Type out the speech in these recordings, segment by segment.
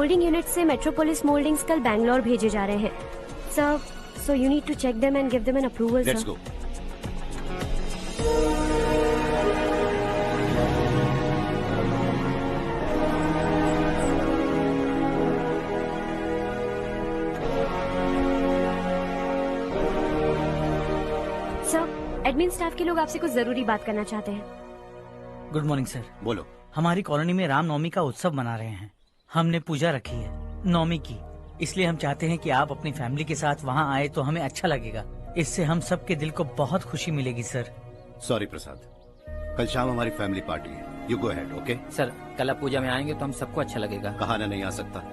Moulding unit से Metropolis mouldings कल बैंगलोर भेजे जा रहे हैं sir, so you need to check them and give them an approval sir. Let's go. Sir, admin staff के लोग आपसे कुछ जरूरी बात करना चाहते हैं। Good morning sir. बोलो। हमारी कॉलोनी में रामनवमी का उत्सव मना रहे हैं। हमने पूजा रखी है नवमी की, इसलिए हम चाहते हैं कि आप अपनी फैमिली के साथ वहाँ आए तो हमें अच्छा लगेगा। इससे हम सब के दिल को बहुत खुशी मिलेगी सर। सॉरी प्रसाद, कल शाम हमारी फैमिली पार्टी है, you go ahead. Okay sir, कल आप पूजा में आएंगे तो हम सबको अच्छा लगेगा। कहा ना नहीं आ सकता।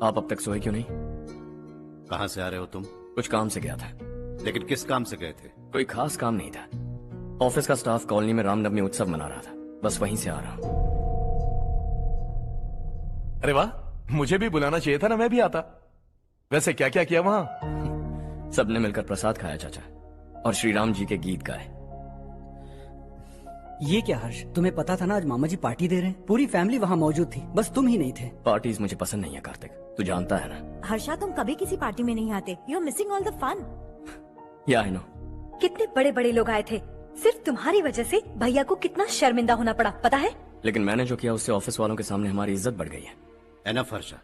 आप अब तक सोए क्यों नहीं? कहाँ से आ रहे हो तुम? कुछ काम से गया था। लेकिन किस काम से गए थे? कोई खास काम नहीं था। ऑफिस का स्टाफ कॉलोनी में रामनवमी उत्सव मना रहा था, बस वहीं से आ रहा हूं। अरे वाह, मुझे भी बुलाना चाहिए था ना, मैं भी आता। वैसे क्या क्या किया वहां? सबने मिलकर प्रसाद खाया चाचा, और श्री राम जी के गीत गाए। ये क्या हर्ष, तुम्हें पता था ना आज मामा जी पार्टी दे रहे हैं? पूरी फैमिली वहाँ मौजूद थी, बस तुम ही नहीं थे। पार्टीज मुझे पसंद नहीं है कार्तिक, तू जानता है ना। हर्षा, तुम कभी किसी पार्टी में नहीं आते। You are missing all the fun. Yeah I no. कितने बड़े बड़े लोग आए थे, सिर्फ तुम्हारी वजह से भैया को कितना शर्मिंदा होना पड़ा, पता है? लेकिन मैंने जो किया उससे ऑफिस वालों के सामने हमारी इज्जत बढ़ गई है। Enough Harsha,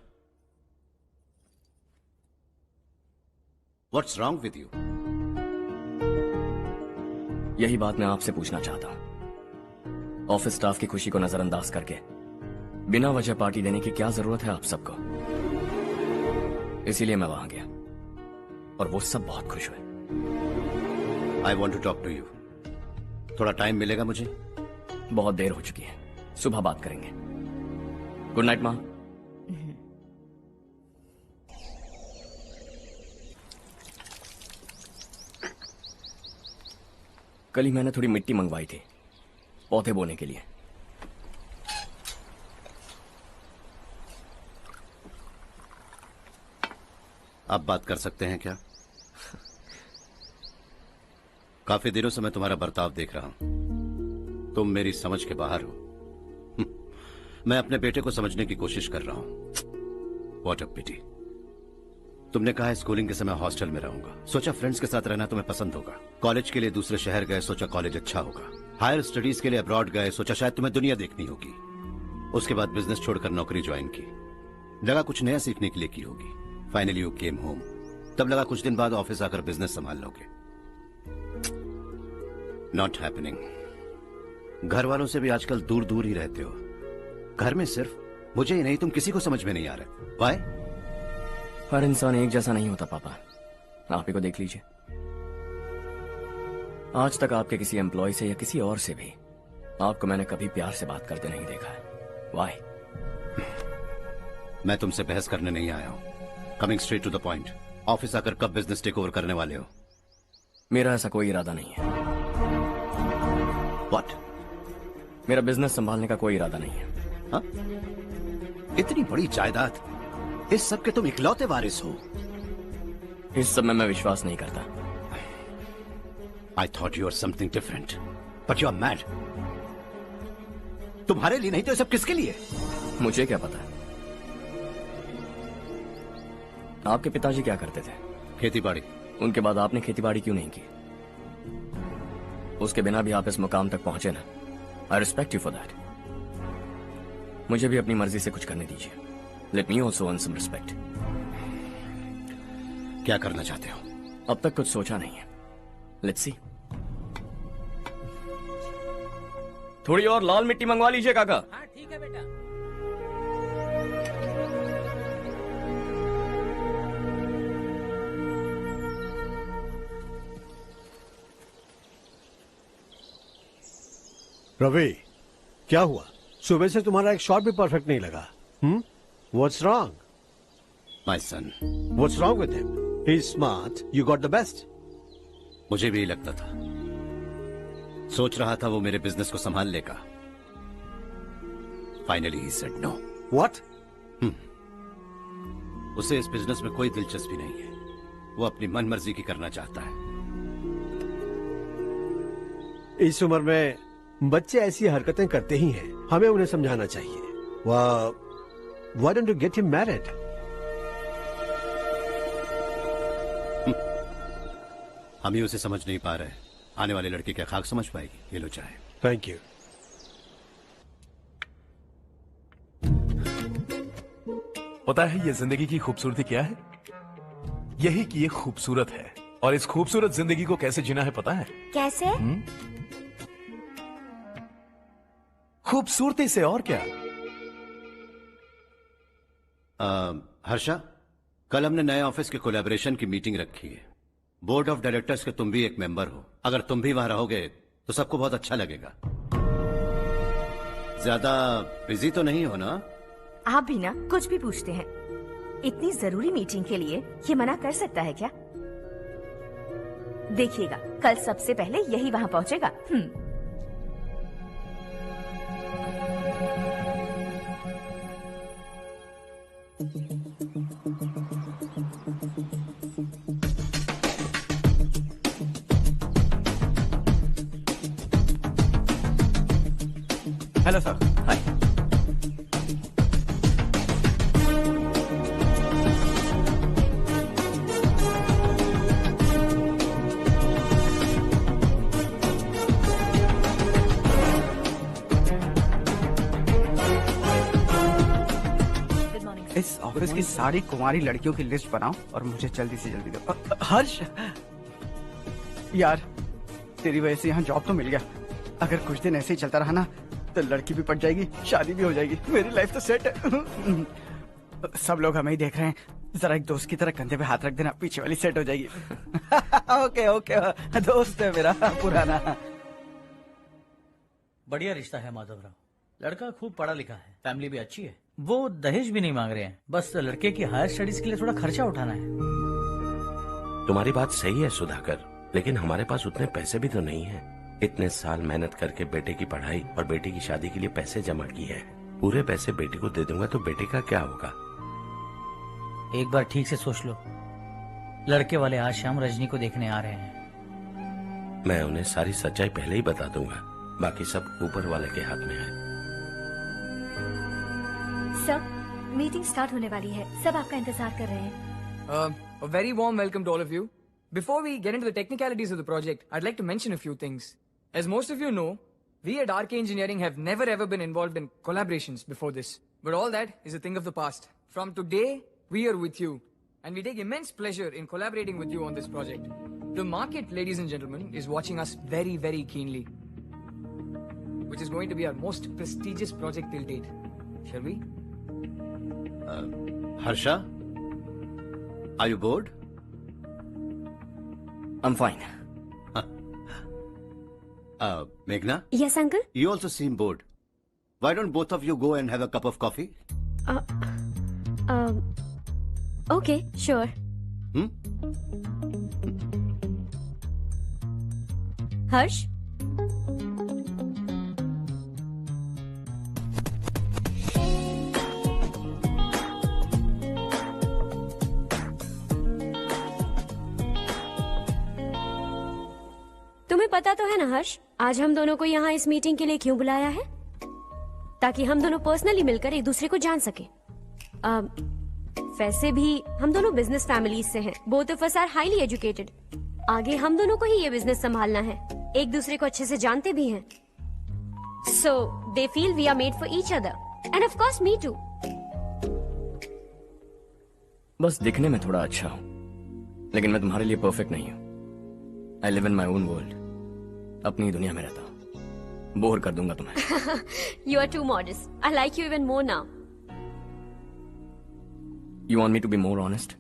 what's wrong with you? यही बात मैं आपसे पूछना चाहता हूँ। ऑफिस स्टाफ की खुशी को नजरअंदाज करके बिना वजह पार्टी देने की क्या जरूरत है आप सबको? इसीलिए मैं वहां गया और वो सब बहुत खुश हुए। I want to talk to you. थोड़ा टाइम मिलेगा मुझे? बहुत देर हो चुकी है, सुबह बात करेंगे। गुड नाइट माँ। कल ही मैंने थोड़ी मिट्टी मंगवाई थी पौधे बोने के लिए। आप बात कर सकते हैं क्या? काफी दिनों से मैं तुम्हारा बर्ताव देख रहा हूं। तुम मेरी समझ के बाहर हो। मैं अपने बेटे को समझने की कोशिश कर रहा हूं। व्हाट अ पिटी। तुमने कहा स्कूलिंग के समय हॉस्टल में रहूंगा, सोचा फ्रेंड्स के साथ रहना तुम्हें पसंद होगा। कॉलेज के लिए दूसरे शहर गए, सोचा कॉलेज अच्छा होगा। हायर स्टडीज के लिए अब्रॉड गए, सोचा शायद तुम्हें दुनिया देखनी होगी। उसके बाद बिजनेस छोड़कर नौकरी ज्वाइन की, लगा कुछ नया सीखने के लिए की होगी। फाइनली यू केम होम, तब लगा कुछ दिन बाद ऑफिस आकर बिजनेस संभाल लोगे। Not happening. घर वालों से भी आजकल दूर दूर ही रहते हो। घर में सिर्फ मुझे ही नहीं, तुम किसी को समझ में नहीं आ रहे। वाई? हर इंसान एक जैसा नहीं होता पापा, आप ही को देख लीजिए। आज तक आपके किसी एम्प्लॉय से या किसी और से भी आपको मैंने कभी प्यार से बात करते नहीं देखा है। वाई? मैं तुमसे बहस करने नहीं आया हूं। Coming straight to the point, office आकर कब बिजनेस टेक ओवर करने वाले हो? मेरा ऐसा कोई इरादा नहीं है। व्हाट? मेरा बिजनेस संभालने का कोई इरादा नहीं है। हा? इतनी बड़ी जायदाद, इस सब के तुम इकलौते वारिस हो। इस सब में मैं विश्वास नहीं करता। I thought you were something different, but you are mad. तुम्हारे लिए नहीं तो सब किसके लिए? मुझे क्या पता। आपके पिताजी क्या करते थे? खेतीबाड़ी। उनके बाद आपने खेतीबाड़ी क्यों नहीं की? उसके बिना भी आप इस मुकाम तक पहुंचे ना। I respect you for that. मुझे भी अपनी मर्जी से कुछ करने दीजिए। Let me also earn some respect. क्या करना चाहते हो? अब तक कुछ सोचा नहीं है। Let's see. थोड़ी और लाल मिट्टी मंगवा लीजिए काका। हाँ ठीक है बेटा। रवि, क्या हुआ? सुबह से तुम्हारा एक शॉट भी परफेक्ट नहीं लगा। What's wrong? My son. What's wrong with him? He's smart. You got the best. मुझे भी लगता था, सोच रहा था वो मेरे बिजनेस को संभाल लेगा। Finally he said no. What? उसे इस बिजनेस में कोई दिलचस्पी नहीं है। वो अपनी मन मर्जी की करना चाहता है। इस उम्र में बच्चे ऐसी हरकतें करते ही हैं। हमें उन्हें समझाना चाहिए। Why don't you get him married? हम ही उसे समझ नहीं पा रहे। आने वाली लड़की क्या खाक समझ पाएगी? ये लो चाहे। Thank you. पता है ये जिंदगी की खूबसूरती क्या है? यही कि ये खूबसूरत है, और इस खूबसूरत जिंदगी को कैसे जीना है पता है? कैसे? खूबसूरती से, और क्या। हर्षा, कल हमने नए ऑफिस के कोलैबोरेशन की मीटिंग रखी है। बोर्ड ऑफ डायरेक्टर्स के तुम भी एक मेंबर हो। अगर तुम भी वहां रहोगे तो सबको बहुत अच्छा लगेगा। ज्यादा बिजी तो नहीं हो ना? आप भी ना कुछ भी पूछते हैं। इतनी जरूरी मीटिंग के लिए ये मना कर सकता है क्या? देखिएगा, कल सबसे पहले यही वहाँ पहुँचेगा। Hello sir. हाय। इस ऑफिस की सारी कुंवारी लड़कियों की लिस्ट बनाओ और मुझे जल्दी से जल्दी दो। हर्ष, यार तेरी वजह से यहाँ जॉब तो मिल गया। अगर कुछ दिन ऐसे ही चलता रहा ना तो लड़की भी पट जाएगी, शादी भी हो जाएगी, मेरी लाइफ तो सेट है। सब लोग हमें ही देख रहे हैं, जरा एक दोस्त की तरह कंधे पे हाथ रख देना, पीछे वाली सेट हो जाएगी। ओके ओके, दोस्त है मेरा पुराना। बढ़िया रिश्ता है माधवराव। लड़का खूब पढ़ा लिखा है, फैमिली भी अच्छी है। वो दहेज भी नहीं मांग रहे हैं, बस लड़के की हायर स्टडीज के लिए थोड़ा खर्चा उठाना है। तुम्हारी बात सही है सुधाकर, लेकिन हमारे पास उतने पैसे भी तो नहीं है। इतने साल मेहनत करके बेटे की पढ़ाई और बेटे की शादी के लिए पैसे जमा किए हैं। पूरे पैसे बेटे को दे दूंगा तो बेटे का क्या होगा? एक बार ठीक से सोच लो। लड़के वाले आज शाम रजनी को देखने आ रहे हैं। मैं उन्हें सारी सच्चाई पहले ही बता दूंगा, बाकी सब ऊपर वाले के हाथ में है। सर, मीटिंग स्टार्ट होने वाली है, सब आपका इंतजार कर रहे हैं। A very warm welcome to all of you. Before we get into the technicalities of the project, I'd like to mention a few things. As most of you know, we at RK Engineering have never ever been involved in collaborations before this. But all that is a thing of the past. From today, we are with you. And we take immense pleasure in collaborating with you on this project. The market, ladies and gentlemen, is watching us very, very keenly. Which is going to be our most prestigious project till date. Shall we? Harsha? Are you bored? I'm fine. Meghna? Yes, uncle? You also seem bored. Why don't both of you go and have a cup of coffee? Okay, sure. Harsh? तुम्हें पता तो है ना हर्ष, आज हम दोनों को यहाँ इस मीटिंग के लिए क्यों बुलाया है? ताकि हम दोनों पर्सनली मिलकर एक दूसरे को जान सके। वैसे भी हम दोनों बिजनेस फैमिलीज से हैं। Both of us are highly educated. आगे हम दोनों को ही ये बिजनेस संभालना है। एक दूसरे को अच्छे से जानते भी हैं। So they feel we are made for each other and of course me too. बस दिखने में थोड़ा अच्छा हूँ, लेकिन मैं तुम्हारे लिए परफेक्ट नहीं हूँ। I live in my own world, अपनी दुनिया में रहता हूँ। बोर कर दूंगा तुम्हें। You are too modest. I like you even more now. You want me to be more honest?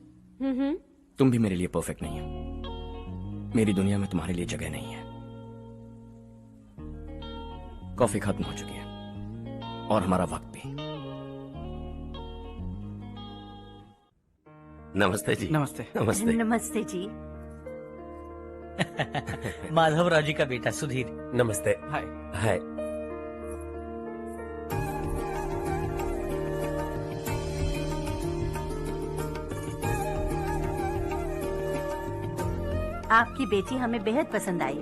तुम भी मेरे लिए परफेक्ट नहीं हो। मेरी दुनिया में तुम्हारे लिए जगह नहीं है। कॉफी खत्म हो चुकी है और हमारा वक्त भी। नमस्ते जी। नमस्ते। नमस्ते। नमस्ते जी। माधवराव जी का बेटा सुधीर। नमस्ते। हाय। हाय। आपकी बेटी हमें बेहद पसंद आई।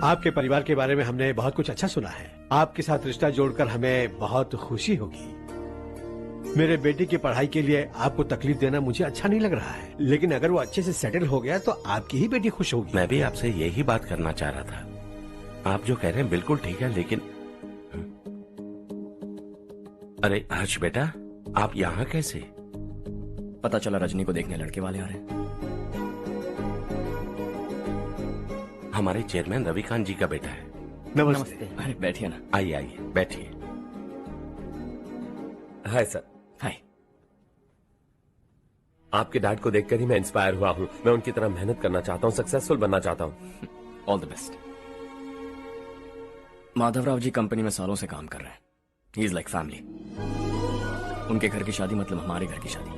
आपके परिवार के बारे में हमने बहुत कुछ अच्छा सुना है। आपके साथ रिश्ता जोड़कर हमें बहुत खुशी होगी। मेरे बेटे की पढ़ाई के लिए आपको तकलीफ देना मुझे अच्छा नहीं लग रहा है, लेकिन अगर वो अच्छे से सेटल हो गया तो आपकी ही बेटी खुश होगी। मैं भी आपसे यही बात करना चाह रहा था। आप जो कह रहे हैं बिल्कुल ठीक है, लेकिन अरे हर्ष बेटा, आप यहाँ कैसे? पता चला रजनी को देखने लड़के वाले आ रहे हैं। हमारे चेयरमैन रविकांत जी का बेटा है। नमस्ते। अरे बैठिए ना। आइए आइए बैठिए। Hi sir. हाय। आपके डैड को देखकर ही मैं इंस्पायर हुआ हूँ। मैं उनकी तरह मेहनत करना चाहता हूँ, सक्सेसफुल बनना चाहता हूँ। All the best. Madhavrao ji company में सालों से काम कर रहे हैं। He is like family. उनके घर की शादी मतलब हमारे घर की शादी।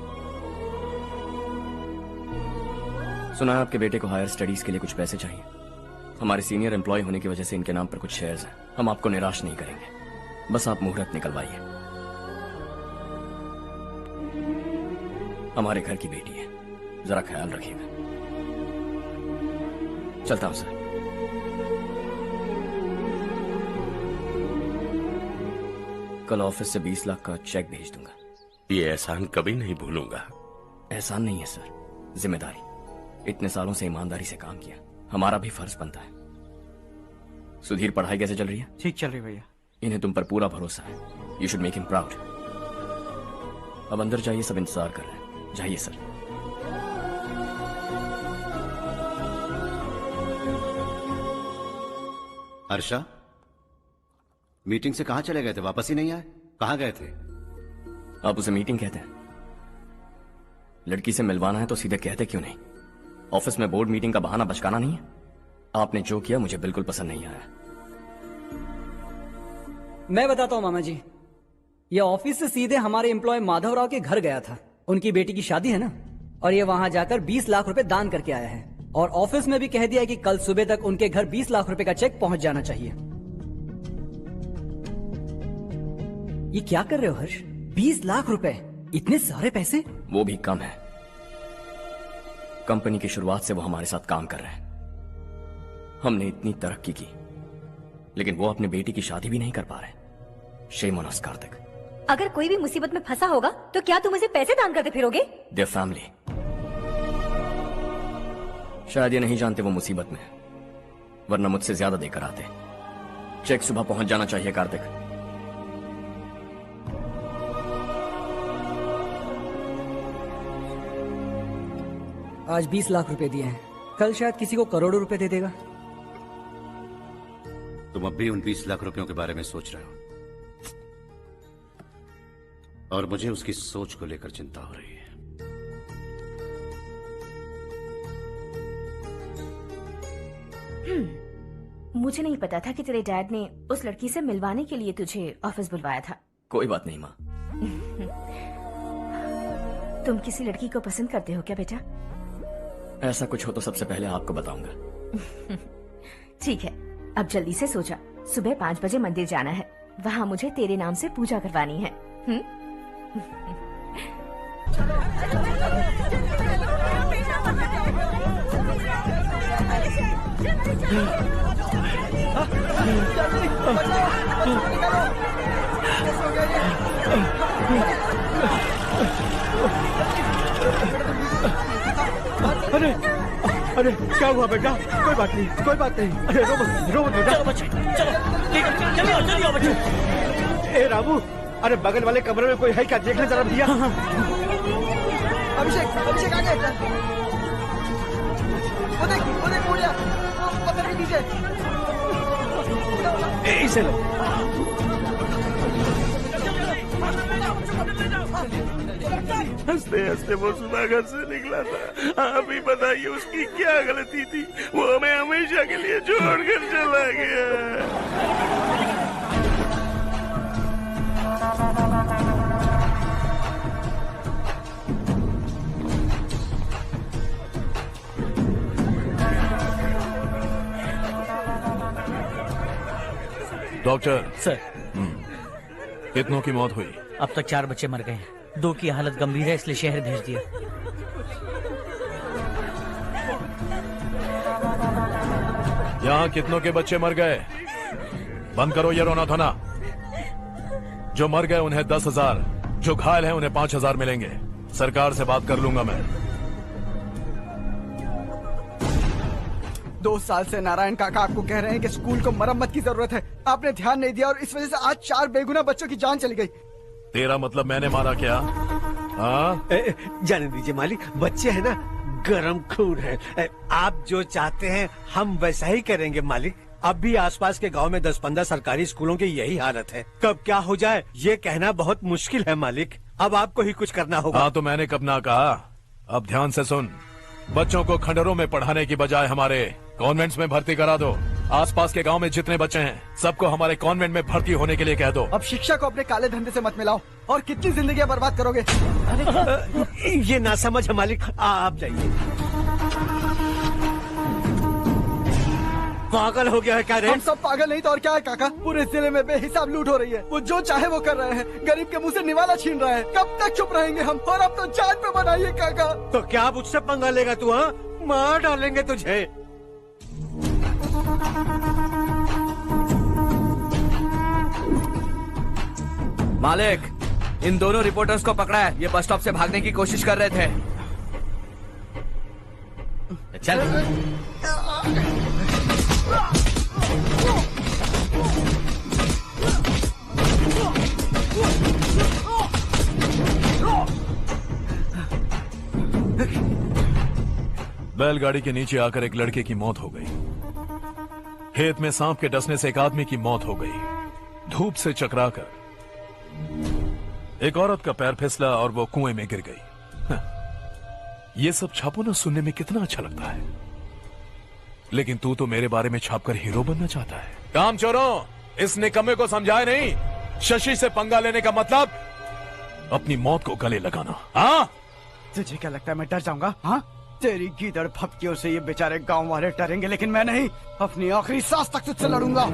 सुना है आपके बेटे को हायर स्टडीज के लिए कुछ पैसे चाहिए। हमारे सीनियर एम्प्लॉय होने की वजह से इनके नाम पर कुछ शेयर्स हैं। हम आपको निराश नहीं करेंगे, बस आप मुहूर्त निकलवाइए। हमारे घर की बेटी है, जरा ख्याल रखिएगा। चलता हूं सर। कल ऑफिस से 20 लाख का चेक भेज दूंगा। ये एहसान कभी नहीं भूलूंगा। एहसान नहीं है सर, जिम्मेदारी। इतने सालों से ईमानदारी से काम किया, हमारा भी फर्ज बनता है। सुधीर, पढ़ाई कैसे चल रही है? ठीक चल रही भैया। इन्हें तुम पर पूरा भरोसा है। You should make him proud. अब अंदर जाइए, सब इंतजार कर रहे हैं। जाइए सर। हर्षा, मीटिंग से कहाँ चले गए थे? वापस ही नहीं आए? कहाँ गए थे? आप उसे मीटिंग कहते हैं? लड़की से मिलवाना है तो सीधे कहते क्यों नहीं? ऑफिस में बोर्ड मीटिंग का बहाना बचकाना नहीं है। आपने जो किया मुझे बिल्कुल पसंद नहीं आया। मैं बताता हूँ मामा जी, ये ऑफिस से सीधे हमारे एम्प्लॉय माधवराव के घर गया था। उनकी बेटी की शादी है ना, और ये वहां जाकर 20 लाख रुपए दान करके आया है। और ऑफिस में भी कह दिया कि कल सुबह तक उनके घर 20 लाख रुपए का चेक पहुंच जाना चाहिए। ये क्या कर रहे हो हर्ष? 20 लाख रुपए, इतने सारे पैसे? वो भी कम है। कंपनी की शुरुआत से वो हमारे साथ काम कर रहे हैं। हमने इतनी तरक्की की, लेकिन वो अपने बेटी की शादी भी नहीं कर पा रहे। Shame on us Kartik. अगर कोई भी मुसीबत में फंसा होगा तो क्या तुम उसे पैसे दान करते फिरोगे? Their family. शायद ये नहीं जानते वो मुसीबत में है, वरना मुझसे ज्यादा देकर आते। चेक सुबह पहुंच जाना चाहिए कार्तिक। आज 20 लाख रुपए दिए हैं, कल शायद किसी को करोड़ों रुपए दे देगा। तुम अब भी उन 20 लाख रुपयों के बारे में सोच रहे हो, और मुझे उसकी सोच को लेकर चिंता हो रही है। मुझे नहीं पता था कि तेरे डैड ने उस लड़की से मिलवाने के लिए तुझे ऑफिस बुलवाया था। कोई बात नहीं माँ। तुम किसी लड़की को पसंद करते हो क्या बेटा? ऐसा कुछ हो तो सबसे पहले आपको बताऊंगा। ठीक है, अब जल्दी से सो जा। सुबह 5 बजे मंदिर जाना है, वहाँ मुझे तेरे नाम से पूजा करवानी है। अरे अरे क्या हुआ बेटा? कोई बात नहीं, कोई बात नहीं। अरे रो मत बेटा। चलो बच्चे, चलो जल्दी आओ, जल्दी आओ बच्चे। ए रामू, अरे बगल वाले कमरे में कोई है क्या? देखना जरा भैया। अभिषेक, अभिषेक आ गया। वो देख बोलिया, वो पकड़ के नीचे। इसे लो। हंसते हंसते वो सुधाकर से निकला था। आप ही बताइए उसकी क्या गलती थी? वो हमें हमेशा के लिए छोड़कर चला गया। डॉक्टर सर, कितनों की मौत हुई? अब तक 4 बच्चे मर गए हैं। 2 की हालत गंभीर है, इसलिए शहर भेज दिया। यहाँ कितनों के बच्चे मर गए? बंद करो ये रोना धोना। जो मर गए उन्हें 10,000, जो घायल हैं उन्हें 5,000 मिलेंगे। सरकार से बात कर लूंगा मैं। 2 साल से नारायण काका आपको कह रहे हैं कि स्कूल को मरम्मत की जरूरत है। आपने ध्यान नहीं दिया और इस वजह से आज 4 बेगुनाह बच्चों की जान चली गई। तेरा मतलब मैंने मारा क्या? हाँ, जाने दीजिए मालिक, बच्चे हैं ना, गरम खून है। आप जो चाहते हैं हम वैसा ही करेंगे मालिक। अब भी आसपास के गांव में 10-15 सरकारी स्कूलों की यही हालत है। कब क्या हो जाए ये कहना बहुत मुश्किल है मालिक। अब आपको ही कुछ करना होगा। हाँ तो मैंने कब ना कहा। अब ध्यान से सुन, बच्चों को खंडरों में पढ़ाने की बजाय हमारे कॉन्वेंट्स में भर्ती करा दो। आसपास के गांव में जितने बच्चे हैं सबको हमारे कॉन्वेंट में भर्ती होने के लिए कह दो। अब शिक्षा को अपने काले धंधे से मत मिलाओ। और कितनी जिंदगियां बर्बाद करोगे? ये ना समझ है मालिक, आप जाइए। पागल हो गया है क्या रे? हम सब पागल नहीं तो और क्या है काका। पूरे जिले में बेहिसाब लूट हो रही है। वो जो चाहे वो कर रहे हैं। गरीब के मुंह से निवाला छीन रहा है। कब तक चुप रहेंगे हम? और अब तो जान पे बनाइए काका। तो क्या अब उससे पंगा लेगा तू? हाँ, मार डालेंगे तुझे। मालिक, इन दोनों रिपोर्टर्स को पकड़ा है। ये बस स्टॉप से भागने की कोशिश कर रहे थे। चल। बैलगाड़ी के नीचे आकर एक लड़के की मौत हो गई। खेत में सांप के डसने से एक आदमी की मौत हो गई। धूप से चकराकर एक औरत का पैर फिसला और वो कुएं में गिर गई। ये सब छापो ना सुनने में कितना अच्छा लगता है, लेकिन तू तो मेरे बारे में छापकर हीरो बनना चाहता है। काम चोरों, इस निकम्मे को समझाए नहीं। शशि से पंगा लेने का मतलब अपनी मौत को गले लगाना। हाँ, तुझे क्या लगता है मैं डर जाऊंगा? हाँ, तेरी गीदड़ फपकियों से ये बेचारे गांव वाले डरेंगे, लेकिन मैं नहीं। अपनी आखिरी सांस तक तुझसे लड़ूंगा।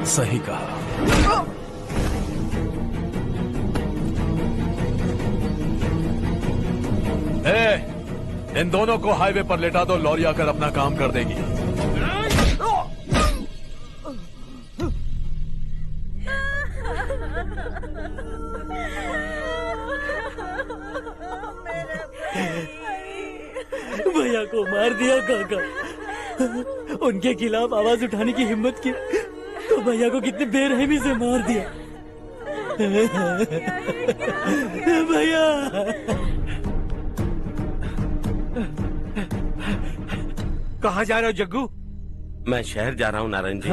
सही कहा। इन दोनों को हाईवे पर लेटा दो। लॉरी आकर अपना काम कर देगी। भैया को मार दिया काका। उनके खिलाफ आवाज उठाने की हिम्मत की तो भैया को कितने बेरहमी से मार दिया। भैया कहाँ जा रहे हो जग्गू? मैं शहर जा रहा हूँ नारायण जी।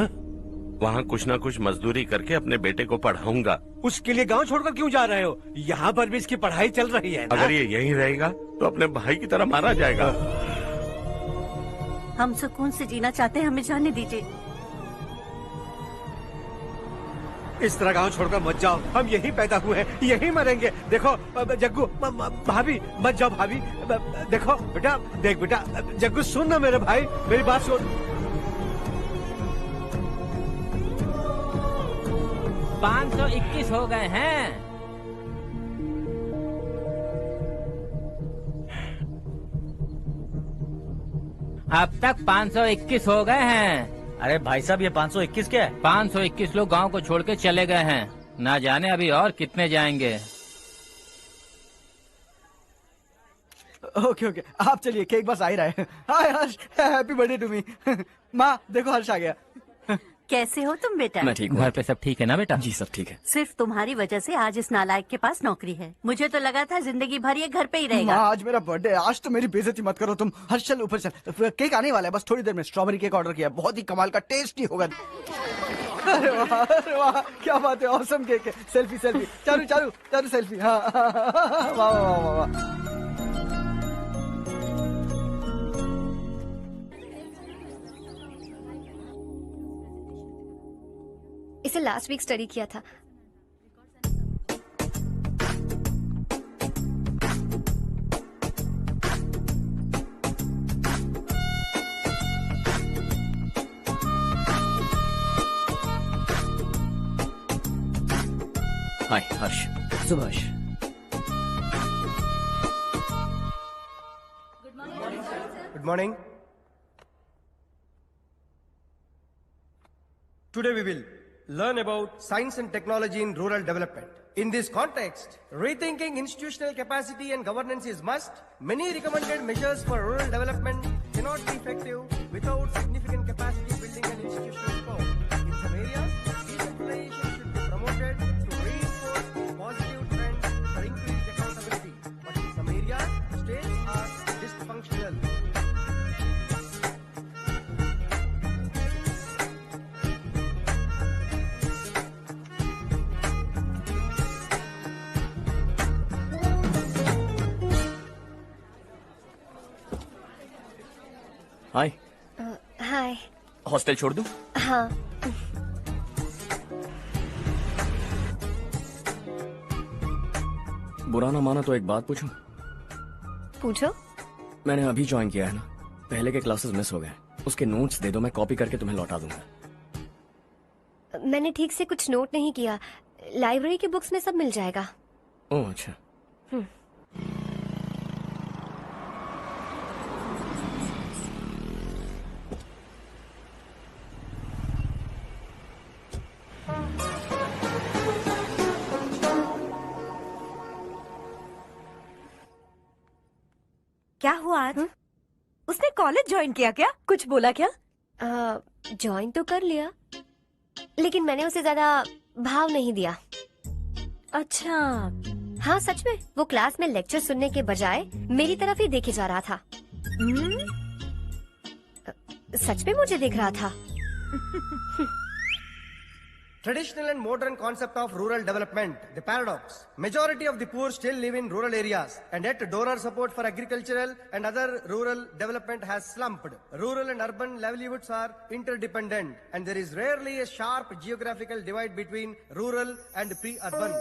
वहाँ कुछ ना कुछ मजदूरी करके अपने बेटे को पढ़ाऊंगा। उसके लिए गांव छोड़कर क्यों जा रहे हो? यहाँ पर भी इसकी पढ़ाई चल रही है ना? अगर ये यहीं रहेगा तो अपने भाई की तरह मारा जाएगा। हम सुकून से जीना चाहते हैं, हमें जाने दीजिए। इस तरह गांव छोड़कर मत जाओ। हम यहीं पैदा हुए हैं, यहीं मरेंगे। देखो जग्गू, भाभी मत जाओ। भाभी देखो बेटा, देख बेटा, जग्गू सुन ना मेरे भाई, मेरी बात सुन। 521 हो गए हैं। अब तक 521 हो गए हैं। अरे भाई साहब, ये 521 क्या है? 521 लोग गांव को छोड़ के चले गए हैं। ना जाने अभी और कितने जाएंगे। ओके ओके, आप चलिए, केक बस आ ही रहा है। हाय हर्ष, हैप्पी बर्थडे टू मी। माँ देखो, हर्ष आ गया। कैसे हो तुम बेटा? मैं ठीक हूँ। घर पे सब ठीक है ना बेटा? जी सब ठीक है। सिर्फ तुम्हारी वजह से आज इस नालायक के पास नौकरी है। मुझे तो लगा था जिंदगी भर ये घर पे ही रहेगा। माँ आज मेरा बर्थडे है, आज तो मेरी बेइज्जती मत करो तुम। हर्ष चल ऊपर चल, केक आने वाला है बस थोड़ी देर में। स्ट्रॉबेरी केक ऑर्डर किया, बहुत ही कमाल का, टेस्टी होगा। अरे वाह, क्या बात है, ऑसम केक है। सेल्फी सेल्फी, चालू चालू चालू सेल्फी। हाँ वाह वाह वाह वाह। इसे लास्ट वीक स्टडी किया था। हाय हर्ष। Subhash. Good morning. Today we will learn about science and technology in rural development. In this context, rethinking institutional capacity and governance is must. Many recommended measures for rural development cannot be effective without significant capacity building and institutional support. In some areas, decentralization should be promoted to reinforce positive trends for increased accountability. But in some areas, states are dysfunctional. Hi. Hi. Hostel छोड़ दूं? हाँ। बुरा ना माना तो एक बात पूछूं? पूछो। मैंने अभी ज्वाइन किया है ना, पहले के क्लासेस मिस हो गए। उसके नोट्स दे दो, मैं कॉपी करके तुम्हें लौटा दूंगा। मैंने ठीक से कुछ नोट नहीं किया। लाइब्रेरी की बुक्स में सब मिल जाएगा। ओह अच्छा। क्या हुआ आज? उसने कॉलेज ज्वाइन किया क्या? कुछ बोला क्या? ज्वाइन तो कर लिया, लेकिन मैंने उसे ज्यादा भाव नहीं दिया। अच्छा। हाँ सच में, वो क्लास में लेक्चर सुनने के बजाय मेरी तरफ ही देखे जा रहा था। सच में मुझे देख रहा था। Traditional and modern concept of rural development, the paradox. Majority of the poor still live in rural areas, and yet donor support for agricultural and other rural development has slumped. Rural and urban livelihoods are interdependent, and there is rarely a sharp geographical divide between rural and pre-urban.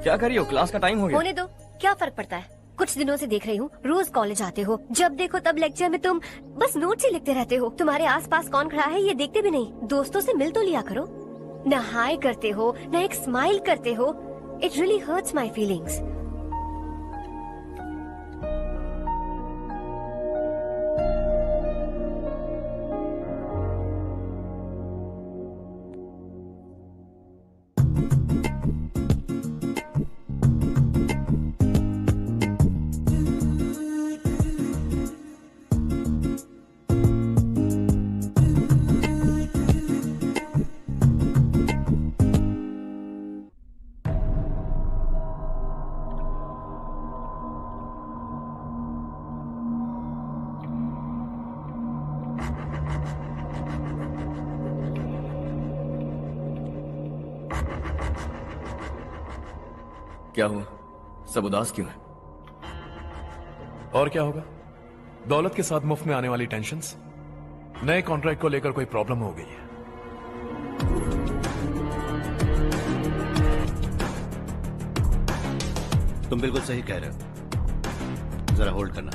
क्या कर रही हो? Class का time हो गया। होने दो, क्या फर्क पड़ता है। कुछ दिनों से देख रही हूँ, रोज कॉलेज आते हो, जब देखो तब लेक्चर में तुम बस नोट्स ही लिखते रहते हो। तुम्हारे आसपास कौन खड़ा है ये देखते भी नहीं। दोस्तों से मिल तो लिया करो। न हाय करते हो, न एक स्माइल करते हो। It really hurts my feelings. क्या हुआ? सब उदास क्यों है? और क्या होगा? दौलत के साथ मुफ्त में आने वाली टेंशन्स। नए कॉन्ट्रैक्ट को लेकर कोई प्रॉब्लम हो गई है। तुम बिल्कुल सही कह रहे हो। जरा होल्ड करना।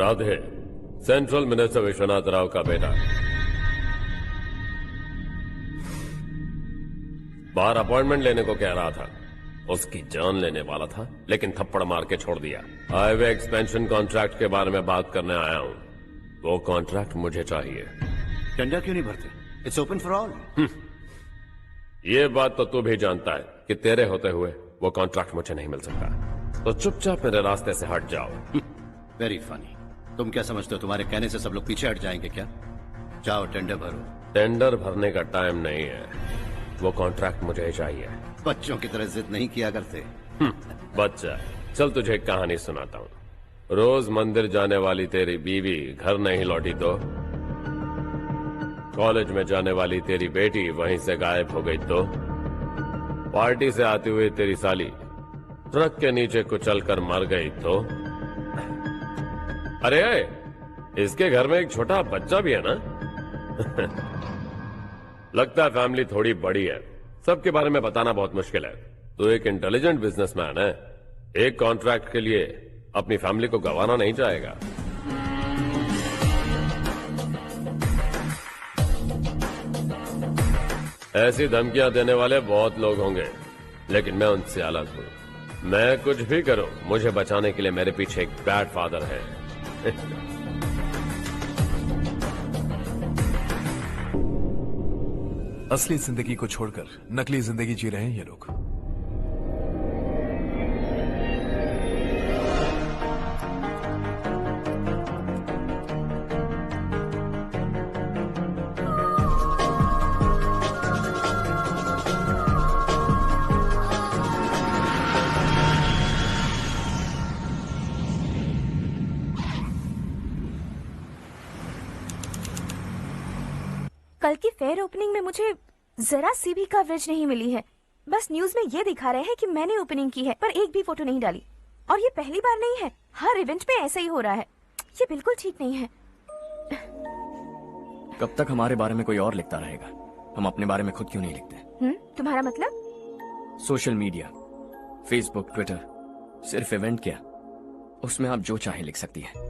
राधे, सेंट्रल मिनिस्टर विश्वनाथ राव का बेटा। बाहर अपॉइंटमेंट लेने को कह रहा था। उसकी जान लेने वाला था, लेकिन थप्पड़ मार के छोड़ दिया। हाईवे एक्सपेंशन कॉन्ट्रैक्ट के बारे में बात करने आया हूं। वो कॉन्ट्रैक्ट मुझे चाहिए। टेंडर क्यों नहीं भरते? It's open for all. ये बात तो तू भी जानता है कि तेरे होते हुए वो कॉन्ट्रैक्ट मुझे नहीं मिल सकता। तो चुपचाप मेरे रास्ते से हट जाओ। Very funny. तुम क्या समझते हो तुम्हारे कहने से सब लोग पीछे हट जाएंगे क्या? जाओ टेंडर भरो। टेंडर भरने का टाइम नहीं है। वो कॉन्ट्रैक्ट मुझे ही चाहिए। बच्चों की तरह जिद नहीं किया करते। बच्चा, चल तुझे एक कहानी सुनाता हूँ। रोज मंदिर जाने वाली तेरी बीवी घर नहीं लौटी तो, कॉलेज में जाने वाली तेरी बेटी वहीं से गायब हो गई तो, पार्टी से आती हुई तेरी साली ट्रक के नीचे कुचल कर मर गई तो? अरे इसके घर में एक छोटा बच्चा भी है ना? लगता है फैमिली थोड़ी बड़ी है, सबके बारे में बताना बहुत मुश्किल है। तो एक इंटेलिजेंट बिजनेसमैन है, एक कॉन्ट्रैक्ट के लिए अपनी फैमिली को गंवाना नहीं चाहेगा। ऐसी धमकियां देने वाले बहुत लोग होंगे, लेकिन मैं उनसे अलग हूं। मैं कुछ भी करूं, मुझे बचाने के लिए मेरे पीछे एक बैड फादर है। असली जिंदगी को छोड़कर नकली जिंदगी जी रहे हैं ये लोग। कल की फेयर ओपनिंग में मुझे जरा सी भी कवरेज नहीं मिली है। बस न्यूज में ये दिखा रहे हैं कि मैंने ओपनिंग की है, पर एक भी फोटो नहीं डाली। और ये पहली बार नहीं है, हर इवेंट में ऐसा ही हो रहा है। ये बिल्कुल ठीक नहीं है। कब तक हमारे बारे में कोई और लिखता रहेगा? हम अपने बारे में खुद क्यों नहीं लिखते? तुम्हारा मतलब? सोशल मीडिया, फेसबुक, ट्विटर, सिर्फ इवेंट क्या, उसमें आप जो चाहे लिख सकती हैं।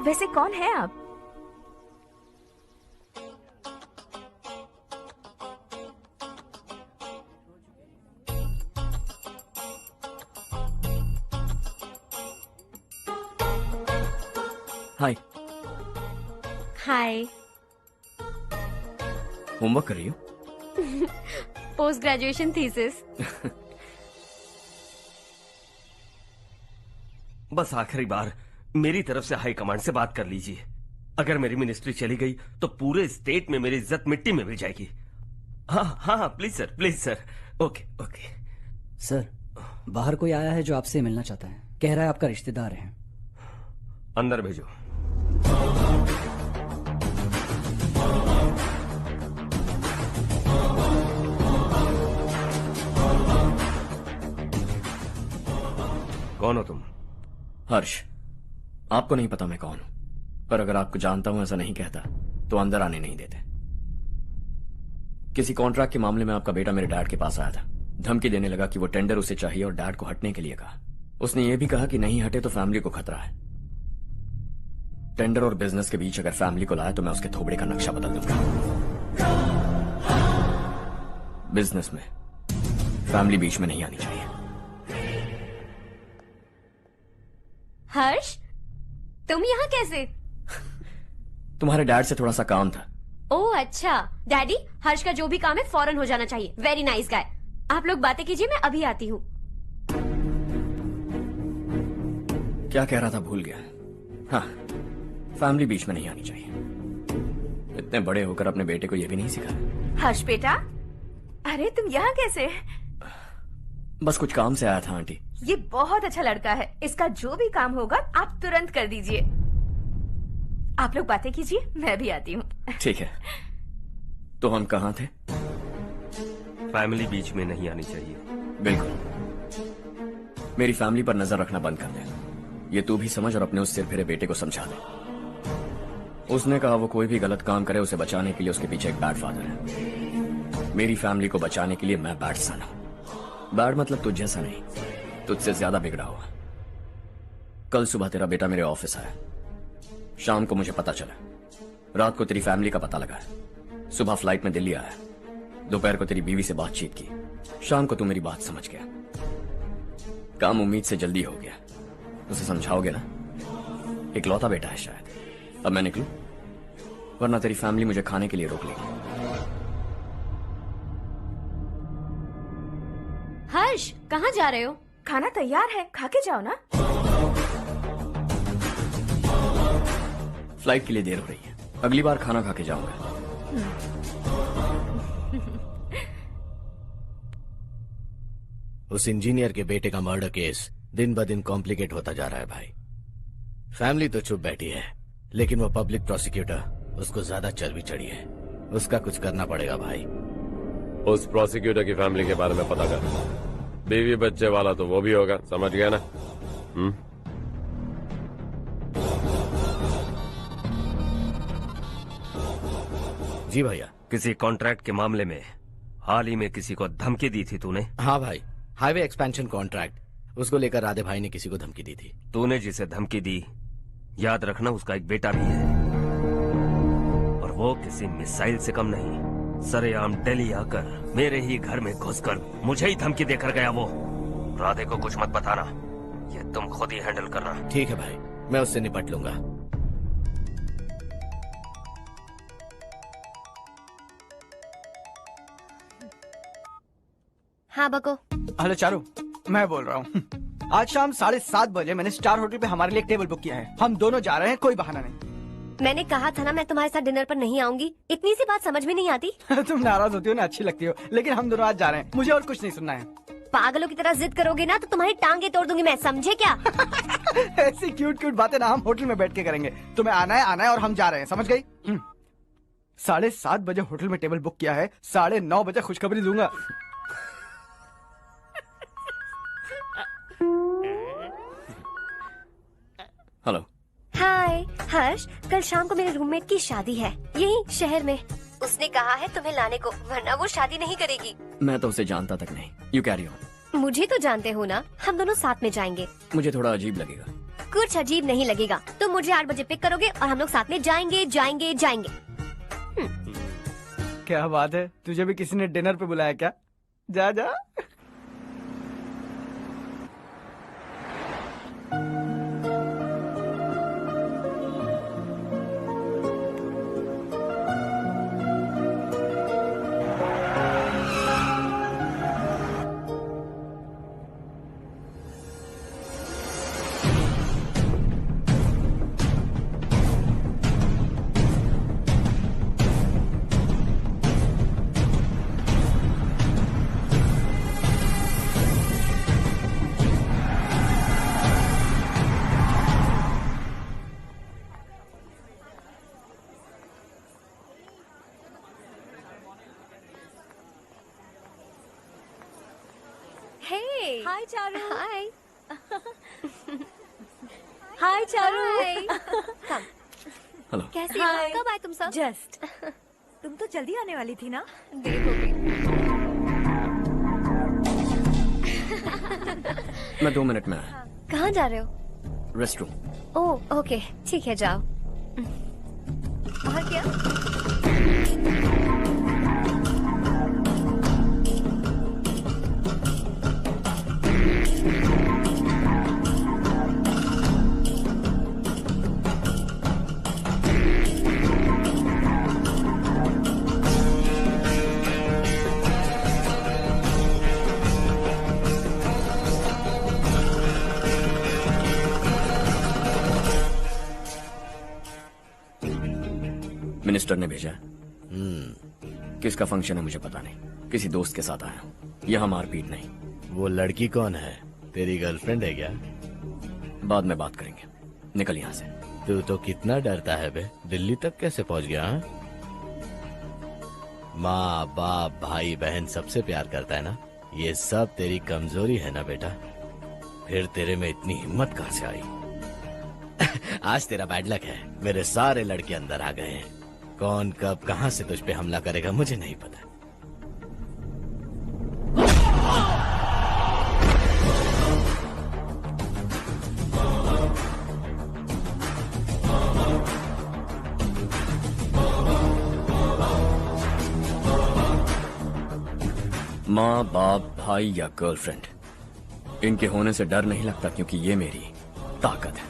वैसे कौन है आप? हाय। हाय। होमवर्क कर रही हो? Post graduation thesis. बस आखिरी बार मेरी तरफ से हाई कमांड से बात कर लीजिए। अगर मेरी मिनिस्ट्री चली गई तो पूरे स्टेट में मेरी इज्जत मिट्टी में मिल जाएगी। हाँ हाँ please sir, please sir. Okay okay sir, बाहर कोई आया है जो आपसे मिलना चाहता है। कह रहा है आपका रिश्तेदार है। अंदर भेजो। कौन हो तुम? हर्ष। आपको नहीं पता मैं कौन हूं, पर अगर आपको जानता हूं ऐसा नहीं कहता तो अंदर आने नहीं देते। किसी कॉन्ट्रैक्ट के मामले में आपका बेटा मेरे डैड के पास आया था। धमकी देने लगा कि वो टेंडर उसे चाहिए और डैड को हटने के लिए कहा। उसने ये भी कहा कि नहीं हटे तो फैमिली को खतरा है। टेंडर और बिजनेस के बीच अगर फैमिली को लाया तो मैं उसके थोबड़े का नक्शा बदल दूंगा। बिजनेस में फैमिली बीच में नहीं आनी चाहिए। हर्ष, तुम यहाँ कैसे? तुम्हारे डैड से थोड़ा सा काम था। ओह अच्छा। डैडी, हर्ष का जो भी काम है फौरन हो जाना चाहिए। Very nice guy. आप लोग बातें कीजिए, मैं अभी आती हूँ। क्या कह रहा था भूल गया। हाँ, फैमिली बीच में नहीं आनी चाहिए। इतने बड़े होकर अपने बेटे को यह भी नहीं सिखाया। हर्ष बेटा, अरे तुम यहाँ कैसे? बस कुछ काम से आया था आंटी। ये बहुत अच्छा लड़का है। इसका जो भी काम होगा आप तुरंत कर दीजिए। आप लोग बातें कीजिए, मैं भी आती हूँ। ठीक है। तो हम कहाँ थे? फैमिली बीच में नहीं आनी चाहिए। बिल्कुल। मेरी फैमिली पर नजर रखना बंद कर दे। ये तू भी समझ और अपने उस सिर फिरे बेटे को समझा दे। उसने कहा वो कोई भी गलत काम करे उसे बचाने के लिए उसके पीछे एक बैड फादर है। मेरी फैमिली को बचाने के लिए मैं बैड सन हूं। बैड मतलब तुझ जैसा नहीं, तुझसे ज्यादा बिगड़ा हुआ। कल सुबह तेरा बेटा मेरे ऑफिस आया। शाम को मुझे पता चला। रात को तेरी फैमिली का पता लगा। सुबह फ्लाइट में दिल्ली आया। दोपहर को तेरी बीवी से बातचीत की। शाम को तू मेरी बात समझ गया। काम उम्मीद से जल्दी हो गया। उसे समझाओगे ना? इकलौता बेटा है शायद। अब मैं निकलूं, वरना तेरी फैमिली मुझे खाने के लिए रोक लेगी। हर्ष, कहाँ जा रहे हो? खाना तैयार है, खा के जाओ ना। फ्लाइट के लिए देर हो रही है। अगली बार खाना खा के जाऊंगा। उस इंजीनियर के बेटे का मर्डर केस दिन ब दिन कॉम्प्लिकेट होता जा रहा है भाई। फैमिली तो चुप बैठी है, लेकिन वो पब्लिक प्रोसिक्यूटर उसको ज्यादा चर्बी चढ़ी है, उसका कुछ करना पड़ेगा भाई। उस प्रोसिक्यूटर की फैमिली के बारे में पता कर। बीवी बच्चे वाला तो वो भी होगा, समझ गया ना? जी भैया। किसी कॉन्ट्रैक्ट के मामले में हाल ही में किसी को धमकी दी थी तूने? हाँ भाई, हाईवे एक्सपेंशन कॉन्ट्रैक्ट, उसको लेकर राधे भाई ने किसी को धमकी दी थी। तूने जिसे धमकी दी, याद रखना उसका एक बेटा भी है, और वो किसी मिसाइल से कम नहीं। सरेआम दिल्ली आकर मेरे ही घर में घुसकर मुझे ही धमकी देकर गया वो। राधे को कुछ मत बताना, ये तुम खुद ही हैंडल करना। ठीक है भाई, मैं उससे निपट लूंगा। हाँ बको। हेलो चारू, मैं बोल रहा हूँ। आज शाम 7:30 बजे मैंने स्टार होटल पे हमारे लिए एक टेबल बुक किया है। हम दोनों जा रहे हैं, कोई बहाना नहीं। मैंने कहा था ना मैं तुम्हारे साथ डिनर पर नहीं आऊंगी। इतनी सी बात समझ में नहीं आती? तुम नाराज होती हो ना, अच्छी लगती हो, लेकिन हम दोनों आज जा रहे हैं, मुझे और कुछ नहीं सुनना है। पागलों की तरह जिद करोगे ना तो तुम्हारी टांगे तोड़ दूंगी मैं, समझे क्या? ऐसी क्यूट क्यूट बातें ना हम होटल में बैठ के करेंगे। तुम्हें आना है और हम जा रहे हैं, समझ गई? 7:30 बजे होटल में टेबल बुक किया है, 9:30 बजे खुशखबरी दूंगा। हेलो। हाय हर्ष, कल शाम को मेरे रूममेट की शादी है यही शहर में। उसने कहा है तुम्हें लाने को, वरना वो शादी नहीं करेगी। मैं तो उसे जानता तक नहीं। You carry on. मुझे तो जानते हो ना, हम दोनों साथ में जाएंगे। मुझे थोड़ा अजीब लगेगा। कुछ अजीब नहीं लगेगा। तुम मुझे 8 बजे पिक करोगे और हम लोग साथ में जाएंगे जाएंगे जाएंगे। क्या बात है, तुझे भी किसी ने डिनर पे बुलाया क्या? जा जा। हाय चारू। हाय। हाय चारू। हेलो। कैसी हो? कब आए तुम सब? जस्ट। तुम तो जल्दी आने वाली थी ना? देर हो गई। मैं 2 मिनट में आया। कहाँ जा रहे हो? Rest room. ओह ओके, ठीक है जाओ। और क्या? मिनिस्टर ने भेजा। किसका फंक्शन है मुझे पता नहीं, किसी दोस्त के साथ आया हूँ। यहाँ मारपीट नहीं। वो लड़की कौन है? तेरी गर्लफ्रेंड है क्या? बाद में बात करेंगे, निकल यहाँ से। तू तो कितना डरता है बे, दिल्ली तक कैसे पहुँच गया? हाँ? माँ बाप भाई बहन सबसे प्यार करता है ना, ये सब तेरी कमजोरी है ना बेटा। फिर तेरे में इतनी हिम्मत कहाँ से आई? आज तेरा बैड लक है, मेरे सारे लड़के अंदर आ गए हैं। कौन कब कहां से तुझ पे हमला करेगा मुझे नहीं पता। माँ बाप भाई या गर्लफ्रेंड, इनके होने से डर नहीं लगता, क्योंकि ये मेरी ताकत है।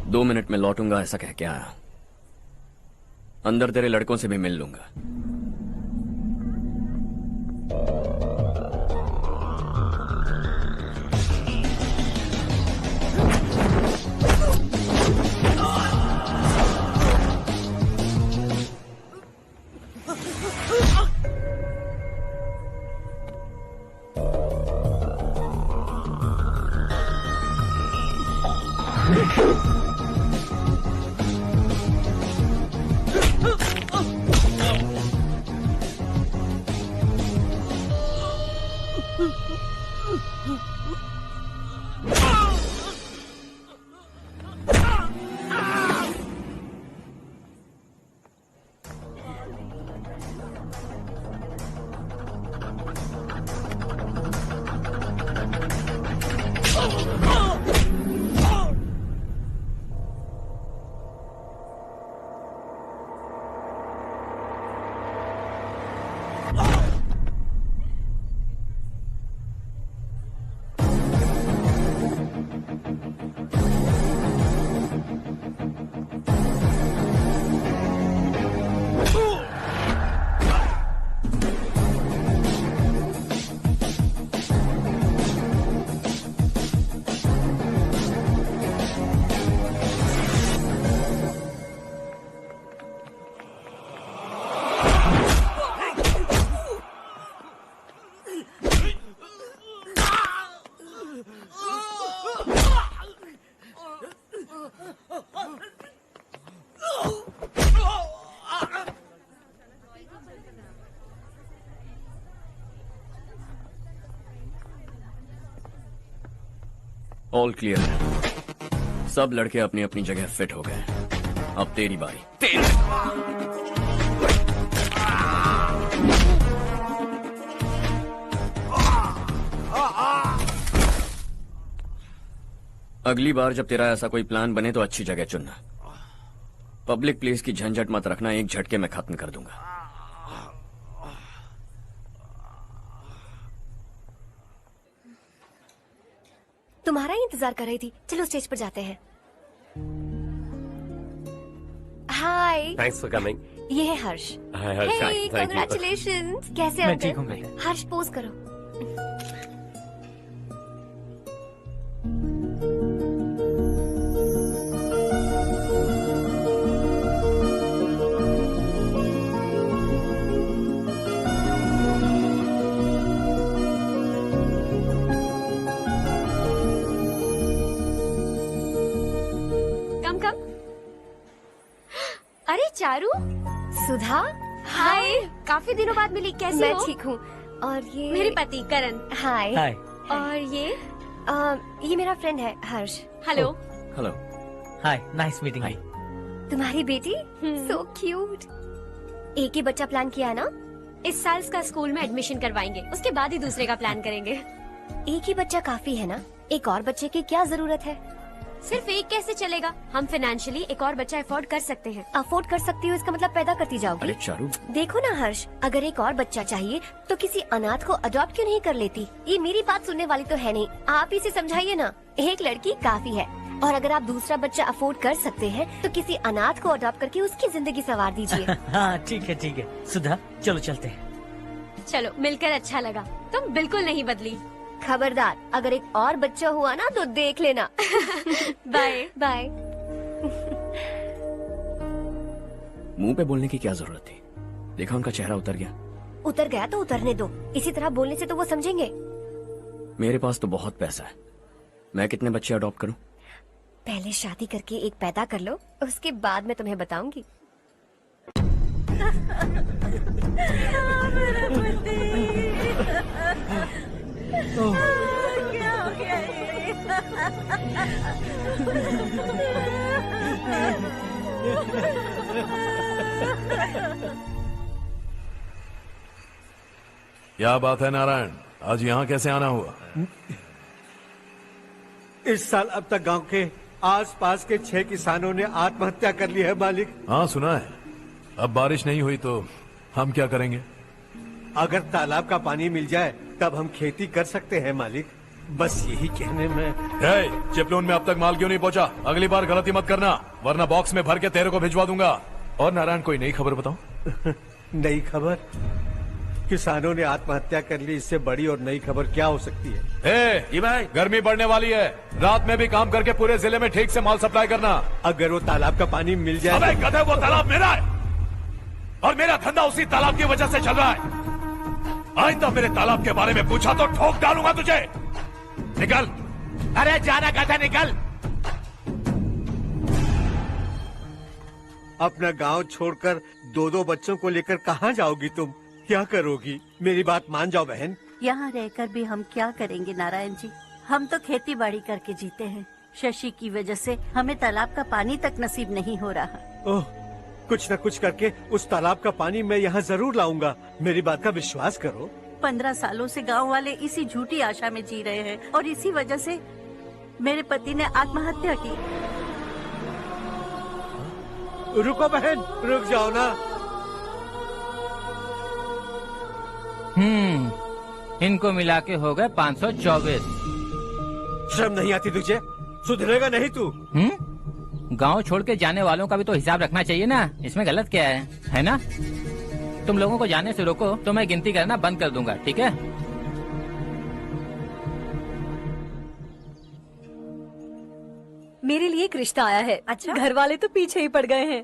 2 मिनट में लौटूंगा ऐसा कह के आया। अंदर तेरे लड़कों से भी मिल लूंगा। ऑल क्लियर है। सब लड़के अपनी अपनी जगह फिट हो गए। अब तेरी बारी। अगली बार जब तेरा ऐसा कोई प्लान बने तो अच्छी जगह चुनना। पब्लिक प्लेस की झंझट मत रखना, एक झटके में खत्म कर दूंगा। तुम्हारा ही इंतजार कर रही थी। चलो स्टेज पर जाते हैं। हाय। Thanks for coming. ये है Harsh. Hi Harsh, Hey, thank you. congratulations। कैसे मैं अंकल? ठीक हूँ बेटा। हर्ष पोज करो। कम कम। अरे चारू। सुधा। हाय। काफी दिनों बाद मिली, कैसी मैं हो? ठीक हूँ। और ये मेरे पति करण। हाय। हाय। और ये मेरा फ्रेंड है Harsh. Hello. Hello. Hi, nice meeting you. तुम्हारी बेटी सो क्यूट। एक ही बच्चा प्लान किया ना? इस साल इसका स्कूल में एडमिशन करवाएंगे, उसके बाद ही दूसरे का प्लान करेंगे। एक ही बच्चा काफी है ना? एक और बच्चे की क्या जरूरत है? सिर्फ एक कैसे चलेगा? हम फाइनेंशियली एक और बच्चा अफोर्ड कर सकते हैं। अफोर्ड कर सकती हो इसका मतलब पैदा करती जाओगी? अरे चारू। देखो ना हर्ष, अगर एक और बच्चा चाहिए तो किसी अनाथ को अडॉप्ट क्यों नहीं कर लेती? ये मेरी बात सुनने वाली तो है नहीं, आप इसे समझाइए ना। एक लड़की काफी है, और अगर आप दूसरा बच्चा अफोर्ड कर सकते हैं तो किसी अनाथ को अडॉप्ट करके उसकी जिंदगी संवार दीजिए। हाँ ठीक है सुधा, चलो चलते हैं। चलो, मिलकर अच्छा लगा। तुम बिल्कुल नहीं बदली। खबरदार, अगर एक और बच्चा हुआ ना तो देख लेना। Bye bye. मुंह पे बोलने की क्या जरूरत थी? देखा उनका चेहरा उतर गया। उतर गया तो उतरने दो, इसी तरह बोलने से तो वो समझेंगे। मेरे पास तो बहुत पैसा है, मैं कितने बच्चे अडॉप्ट करूं? पहले शादी करके एक पैदा कर लो, उसके बाद मैं तुम्हें बताऊंगी। क्या हो गया क्या बात है नारायण, आज यहाँ कैसे आना हुआ? इस साल अब तक गांव के आसपास के 6 किसानों ने आत्महत्या कर ली है मालिक। हाँ सुना है। अब बारिश नहीं हुई तो हम क्या करेंगे? अगर तालाब का पानी मिल जाए तब हम खेती कर सकते हैं मालिक। बस यही कहने में। चिपलून में अब तक माल क्यों नहीं पहुंचा? अगली बार गलती मत करना, वरना बॉक्स में भर के तेरे को भिजवा दूंगा। और नारायण, कोई नई खबर बताओ। नई खबर? किसानों ने आत्महत्या कर ली, इससे बड़ी और नई खबर क्या हो सकती है? जी भाई, गर्मी बढ़ने वाली है, रात में भी काम करके पूरे जिले में ठीक से माल सप्लाई करना। अगर वो तालाब का पानी मिल जाए। अबे गधे, वो तालाब मेरा है और मेरा धंधा उसी तालाब की वजह से चल रहा है। आइंदा मेरे तालाब के बारे में पूछा तो ठोक डालूंगा तुझे। निकल। अरे जाना गधा, निकल। अपना गांव छोड़कर 2-2 बच्चों को लेकर कहाँ जाओगी तुम? क्या करोगी? मेरी बात मान जाओ बहन, यहाँ रहकर भी हम क्या करेंगे नारायण जी? हम तो खेती बाड़ी करके जीते हैं। शशि की वजह से हमें तालाब का पानी तक नसीब नहीं हो रहा। ओह, कुछ न कुछ करके उस तालाब का पानी मैं यहाँ जरूर लाऊंगा। मेरी बात का विश्वास करो। 15 सालों से गांव वाले इसी झूठी आशा में जी रहे हैं और इसी वजह से मेरे पति ने आत्महत्या की। रुको बहन, रुक जाओ ना। इनको मिला के हो गए 524। शर्म नहीं आती तुझे? सुधरेगा नहीं तू? गांव छोड़ के जाने वालों का भी तो हिसाब रखना चाहिए ना। इसमें गलत क्या है ना? तुम लोगों को जाने से रोको तो मैं गिनती करना बंद कर दूंगा, ठीक है? मेरे लिए एक रिश्ता आया है। अच्छा? घर वाले तो पीछे ही पड़ गए हैं।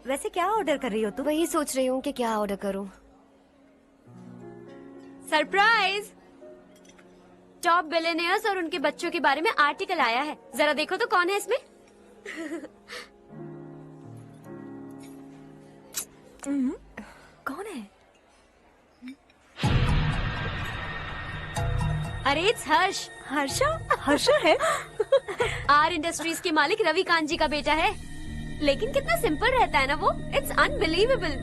वैसे क्या ऑर्डर कर रही हो तुम? वही सोच रही हूँ कि क्या ऑर्डर करूँ। सरप्राइज! टॉप बिलियनियर्स और उनके बच्चों के बारे में आर्टिकल आया है। जरा देखो तो कौन है इसमें। कौन है? अरे इट्स हर्ष। हर्षा है? आर इंडस्ट्रीज के मालिक रवि कांत जी का बेटा है। लेकिन कितना सिंपल रहता है ना वो। It's unbelievable.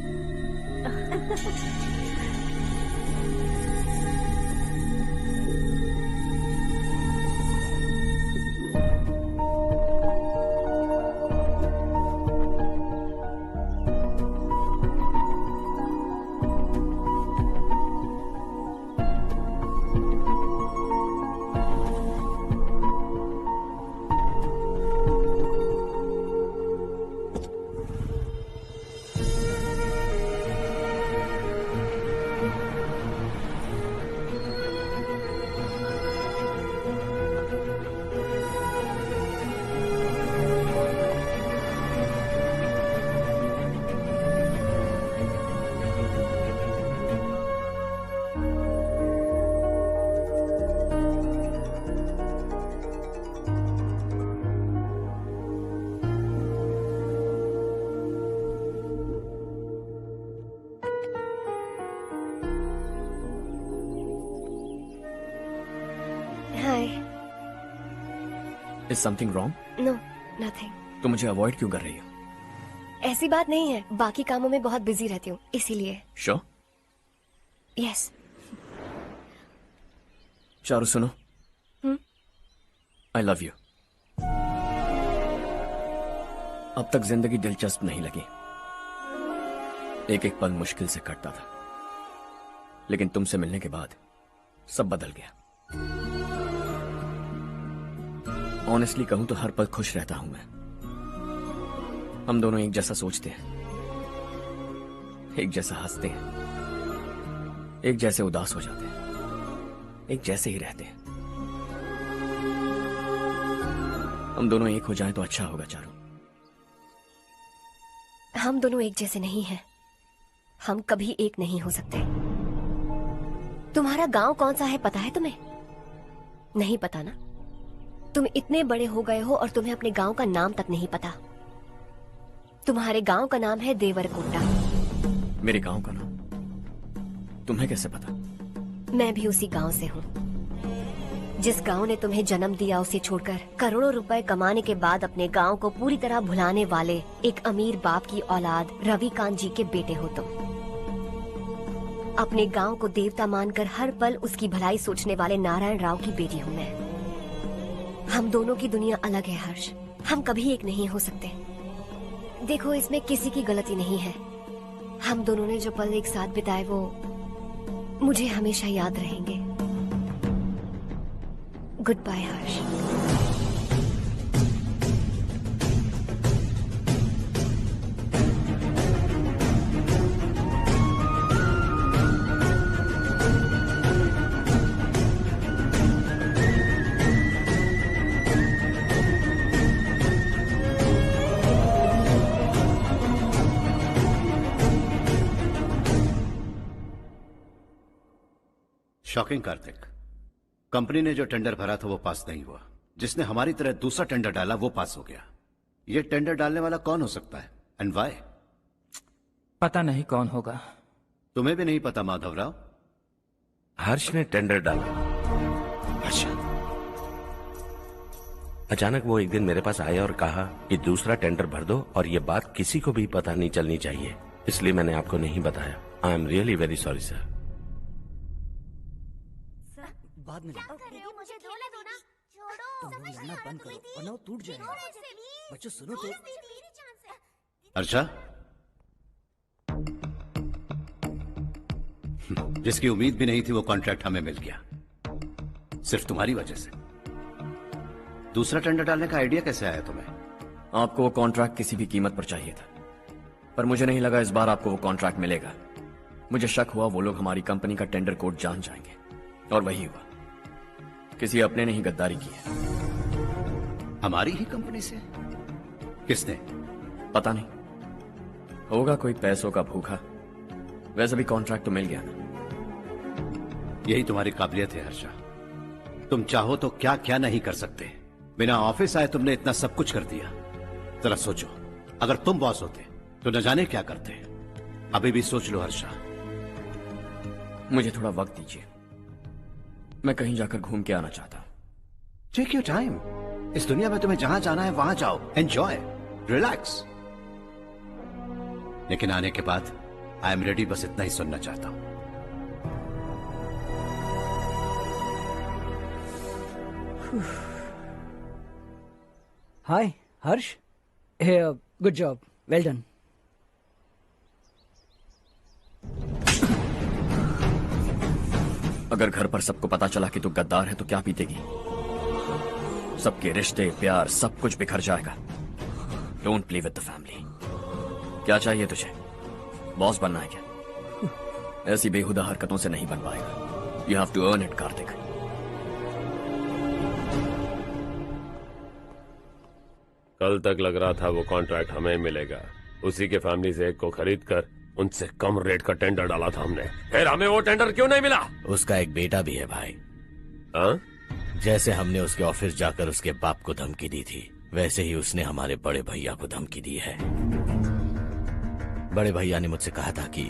Is something wrong? No, nothing. तो मुझे अवॉइड क्यों कर रही हो? ऐसी बात नहीं है, बाकी कामों में बहुत बिजी रहती हूँ इसीलिए। Sure? यस। चारू सुनो। I love you. अब तक जिंदगी दिलचस्प नहीं लगी। एक एक पल मुश्किल से कटता था, लेकिन तुमसे मिलने के बाद सब बदल गया। ऑनेस्टली कहूं तो हर पल खुश रहता हूं मैं। हम दोनों एक जैसा सोचते हैं, एक जैसा हंसते हैं, एक जैसे उदास हो जाते हैं, एक जैसे ही रहते हैं। हम दोनों एक हो जाएं तो अच्छा होगा चारू। हम दोनों एक जैसे नहीं हैं। हम कभी एक नहीं हो सकते। तुम्हारा गांव कौन सा है पता है तुम्हें? नहीं पता ना? तुम इतने बड़े हो गए हो और तुम्हें अपने गांव का नाम तक नहीं पता। तुम्हारे गांव का नाम है देवरकोटा। मेरे गांव का नाम तुम्हें कैसे पता? मैं भी उसी गांव से हूँ। जिस गांव ने तुम्हें जन्म दिया उसे छोड़कर करोड़ों रुपए कमाने के बाद अपने गांव को पूरी तरह भुलाने वाले एक अमीर बाप की औलाद रवि कांत जी के बेटे हो तुम। अपने गांव को देवता मानकर हर पल उसकी भलाई सोचने वाले नारायण राव की बेटी हूँ मैं। हम दोनों की दुनिया अलग है हर्ष। हम कभी एक नहीं हो सकते। देखो इसमें किसी की गलती नहीं है। हम दोनों ने जो पल एक साथ बिताए वो मुझे हमेशा याद रहेंगे। गुड बाय हर्ष। शॉकिंग कार्तिक, कंपनी ने जो टेंडर भरा था वो पास नहीं हुआ। जिसने हमारी तरह दूसरा टेंडर डाला वो पास हो गया। ये टेंडर डालने वाला कौन हो सकता है एंड व्हाई? पता नहीं कौन होगा। तुम्हें भी नहीं पता माधवराव? हर्ष ने टेंडर डाला। अच्छा। अचानक वो एक दिन मेरे पास आया और कहा कि दूसरा टेंडर भर दो और ये बात किसी को भी पता नहीं चलनी चाहिए, इसलिए मैंने आपको नहीं बताया। I am really very sorry sir. बाद में मुझे धोने दो ना, छोड़ो, तुम लड़ना बंद करो वरना वो टूट जाएगा। बच्चों सुनो तो। अर्षा, जिसकी उम्मीद भी नहीं थी वो कॉन्ट्रैक्ट हमें मिल गया, सिर्फ तुम्हारी वजह से। दूसरा टेंडर डालने का आइडिया कैसे आया तुम्हें? आपको वो कॉन्ट्रैक्ट किसी भी कीमत पर चाहिए था, पर मुझे नहीं लगा इस बार आपको वो कॉन्ट्रैक्ट मिलेगा। मुझे शक हुआ वो लोग हमारी कंपनी का टेंडर कोड जान जाएंगे, और वही हुआ। किसी अपने ने ही गद्दारी की है। हमारी ही कंपनी से? किसने? पता नहीं, होगा कोई पैसों का भूखा। वैसे भी कॉन्ट्रैक्ट तो मिल गया ना। यही तुम्हारी काबिलियत है हर्षा, तुम चाहो तो क्या क्या नहीं कर सकते। बिना ऑफिस आए तुमने इतना सब कुछ कर दिया। जरा सोचो, अगर तुम बॉस होते तो न जाने क्या करते। अभी भी सोच लो हर्षा। मुझे थोड़ा वक्त दीजिए, मैं कहीं जाकर घूम के आना चाहता हूं। Take your time. इस दुनिया में तुम्हें जहां जाना है वहां जाओ, एंजॉय, रिलैक्स। लेकिन आने के बाद आई एम रेडी, बस इतना ही सुनना चाहता हूं। हाय हर्ष, गुड जॉब, वेल डन। अगर घर पर सबको पता चला कि तू गद्दार है तो क्या पीतेगी? सबके रिश्ते, प्यार, सब कुछ बिखर जाएगा। Don't play with the family. क्या चाहिए तुझे? बॉस बनना है क्या? ऐसी बेहुदा हरकतों से नहीं बन पाएगा। You have to earn it Kartik. कल तक लग रहा था वो कॉन्ट्रैक्ट हमें मिलेगा, उसी के फैमिली से एक को खरीद कर उनसे कम रेट का टेंडर डाला था हमने, फिर हमें वो टेंडर क्यों नहीं मिला? उसका एक बेटा भी है भाई। हाँ? जैसे हमने उसके ऑफिस जाकर उसके बाप को धमकी दी थी, वैसे ही उसने हमारे बड़े भैया को धमकी दी है। बड़े भैया ने मुझसे कहा था कि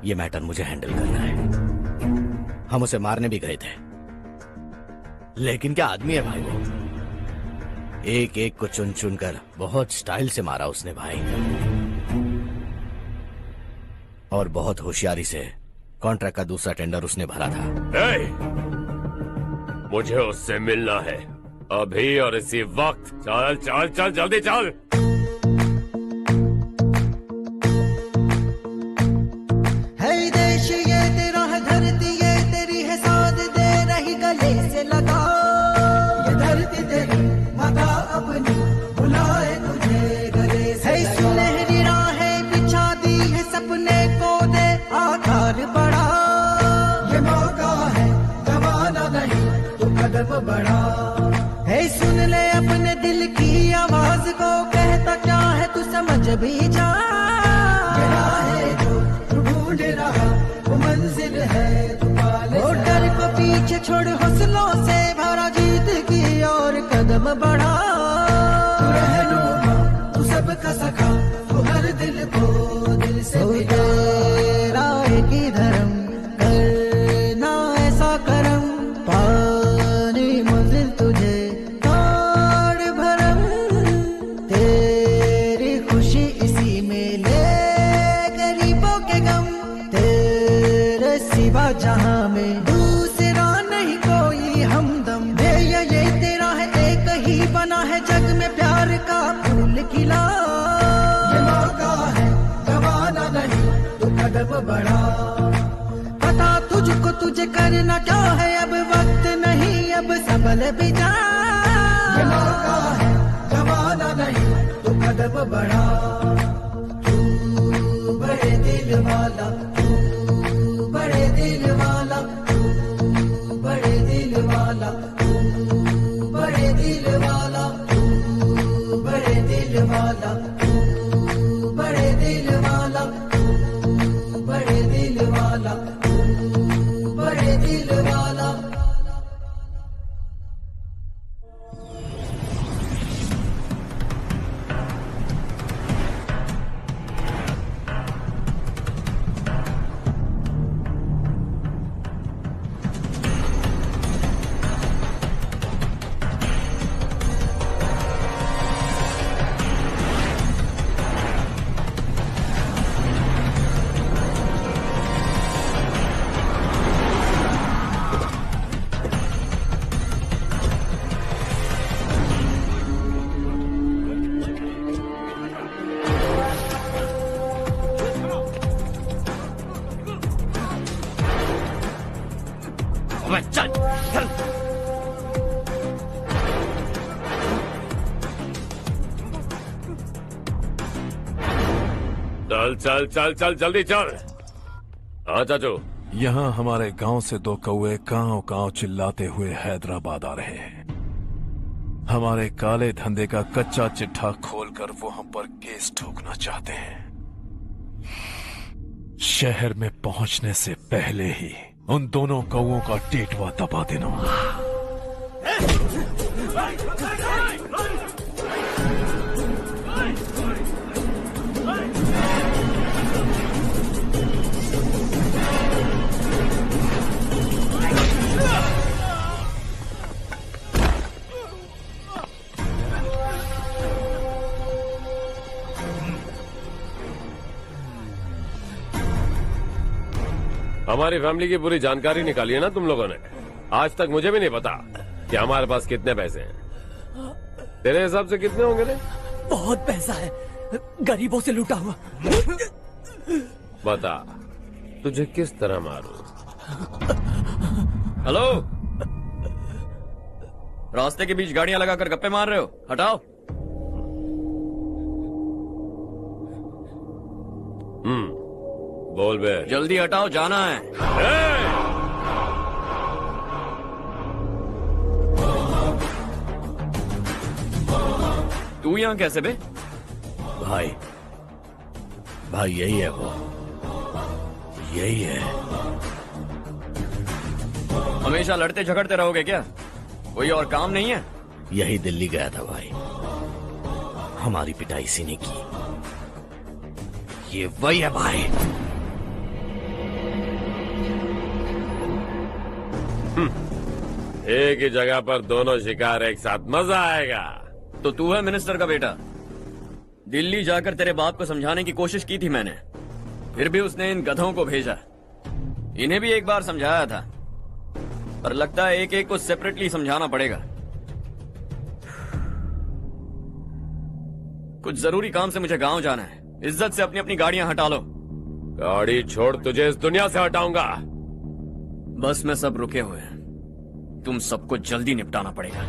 ये मैटर मुझे हैंडल करना है। हम उसे मारने भी गए थे, लेकिन क्या आदमी है भाई वो। एक एक को चुन चुन कर बहुत स्टाइल से मारा उसने भाई, और बहुत होशियारी से कॉन्ट्रैक्ट का दूसरा टेंडर उसने भरा था। मुझे उससे मिलना है अभी और इसी वक्त। चल चल चल, जल्दी चल। है देश ये तेरा है, धरती ये तेरी है, साथ दे रही गले से लगा। ये धरती तेरी माता अपनी बुलाए तुझे गले से लगा। सुनहरी राहें बिछा दी है, सपने को दे आकार बढ़ा। ये मौका है, गवाना नहीं, तू कदम बढ़ा। है सुन ले अपने दिल की आवाज को, कहता क्या है तू समझ भी जा। ये राह जो तू ढूंढ रहा वो मंजिल है, तू पाले। वो डर को पीछे छोड़ हौसलों से भरा, जीत की और कदम बढ़ा। तू रहनुमा, तू सबका सखा, तू हर दिल को दिल से मिला। राह की धर्म करना ऐसा करम, पानी मंजिल तुझे तोड़ भरम। तेरी खुशी इसी में ले गरीबों के गम, तेरे सिवा जहां में दूसरा नहीं कोई हमदम। ये तेरा है, एक ही बना है जग में प्यार का फूल खिला। ये मौका है, गवाना नहीं, तू कदम बढ़ा। पता तुझको तुझे करना क्या है, अब वक्त नहीं, अब संभल भी जा। ये मौका है, गवाना नहीं, तू कदम बढ़ा। तू बड़े दिल वाला, तू बड़े दिल वाला, तू बड़े दिल वाला, तू बड़े दिल वाला, तू बड़े दिल वाला, तू बड़े दिल वाला, तू बड़े दिल वाला, तू बड़े दिल वाला। चल चल चल चल जल्दी चल। हाँ चाचू। यहाँ हमारे गांव से 2 कौवे कांव कांव चिल्लाते हुए हैदराबाद आ रहे हैं। हमारे काले धंधे का कच्चा चिट्ठा खोलकर वो हम पर केस ठोकना चाहते हैं। शहर में पहुंचने से पहले ही उन दोनों कौवों का टेटवा दबा देना। हमारी फैमिली की पूरी जानकारी निकाली है ना तुम लोगों ने। आज तक मुझे भी नहीं पता कि हमारे पास कितने पैसे हैं। तेरे हिसाब से कितने होंगे रे? बहुत पैसा है, गरीबों से लूटा हुआ। बता तुझे किस तरह मारूं? हेलो, रास्ते के बीच गाड़ियां लगाकर गप्पे मार रहे हो? हटाओ। बोल बे। जल्दी हटाओ, जाना है। तू यहाँ कैसे बे? भाई यही है वो, यही है। हमेशा लड़ते झगड़ते रहोगे क्या? कोई और काम नहीं है? यही दिल्ली गया था भाई, हमारी पिटाई इसी ने की। ये वही है भाई। एक ही जगह पर दोनों शिकार एक साथ, मजा आएगा। तो तू है मिनिस्टर का बेटा? दिल्ली जाकर तेरे बाप को समझाने की कोशिश की थी मैंने, फिर भी उसने इन गधों को भेजा। इन्हें भी एक बार समझाया था, पर लगता है एक एक को सेपरेटली समझाना पड़ेगा। कुछ जरूरी काम से मुझे गांव जाना है। इज्जत से अपनी अपनी गाड़ियां हटा लो। गाड़ी छोड़, तुझे इस दुनिया से हटाऊंगा। बस में सब रुके हुए हैं, तुम सबको जल्दी निपटाना पड़ेगा।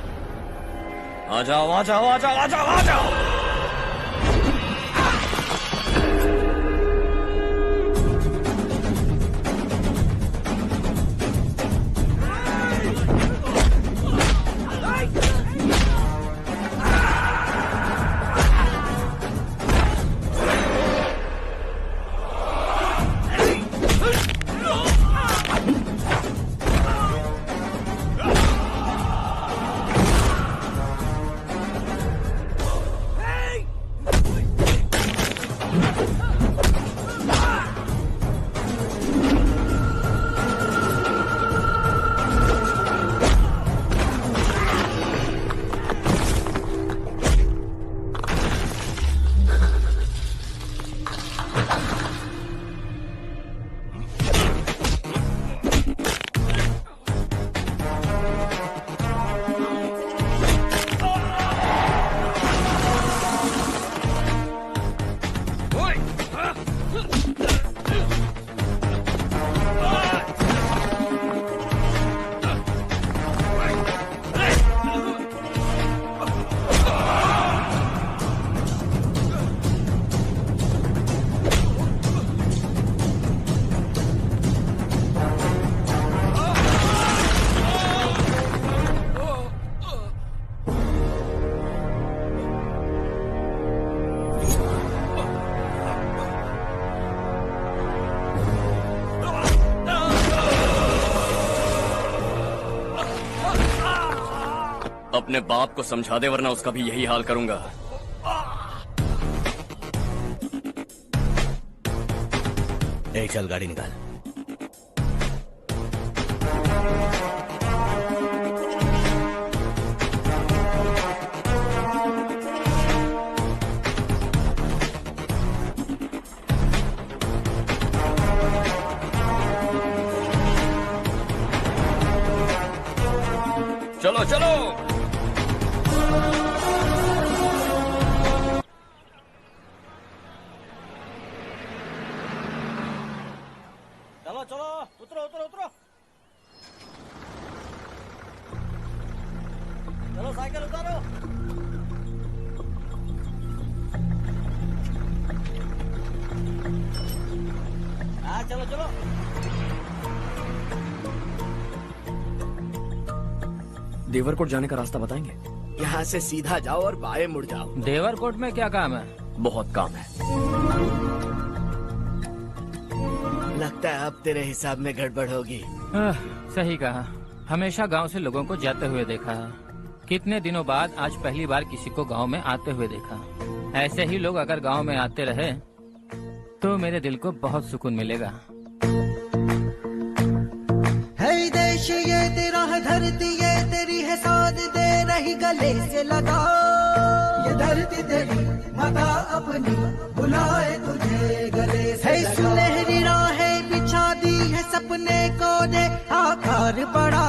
आ जाओ आ जाओ आ जाओ आ जाओ आ जाओ। अपने बाप को समझा दे, वरना उसका भी यही हाल करूंगा। चल गाड़ी निकाल। चलो चलो। चलो चलो, उतरो उतरो उतरो। चलो साइकिल उतारो। चलो चलो। देवरकोट जाने का रास्ता बताएंगे? यहाँ से सीधा जाओ और बाएं मुड़ जाओ। देवरकोट में क्या काम है? बहुत काम है। लगता है अब तेरे हिसाब में गड़बड़ होगी। सही कहा। हमेशा गांव से लोगों को जाते हुए देखा है, कितने दिनों बाद आज पहली बार किसी को गांव में आते हुए देखा। ऐसे ही लोग अगर गांव में आते रहे तो मेरे दिल को बहुत सुकून मिलेगा। है देश ये तेरा है, धरती ये तेरी है, साथ दे रही गले से लगा। ये धरती तेरी माता अपनी बुलाए तुझे गले से लगा। सुनहरी राहें बिछा दी है, सपने को दे आकार बढ़ा।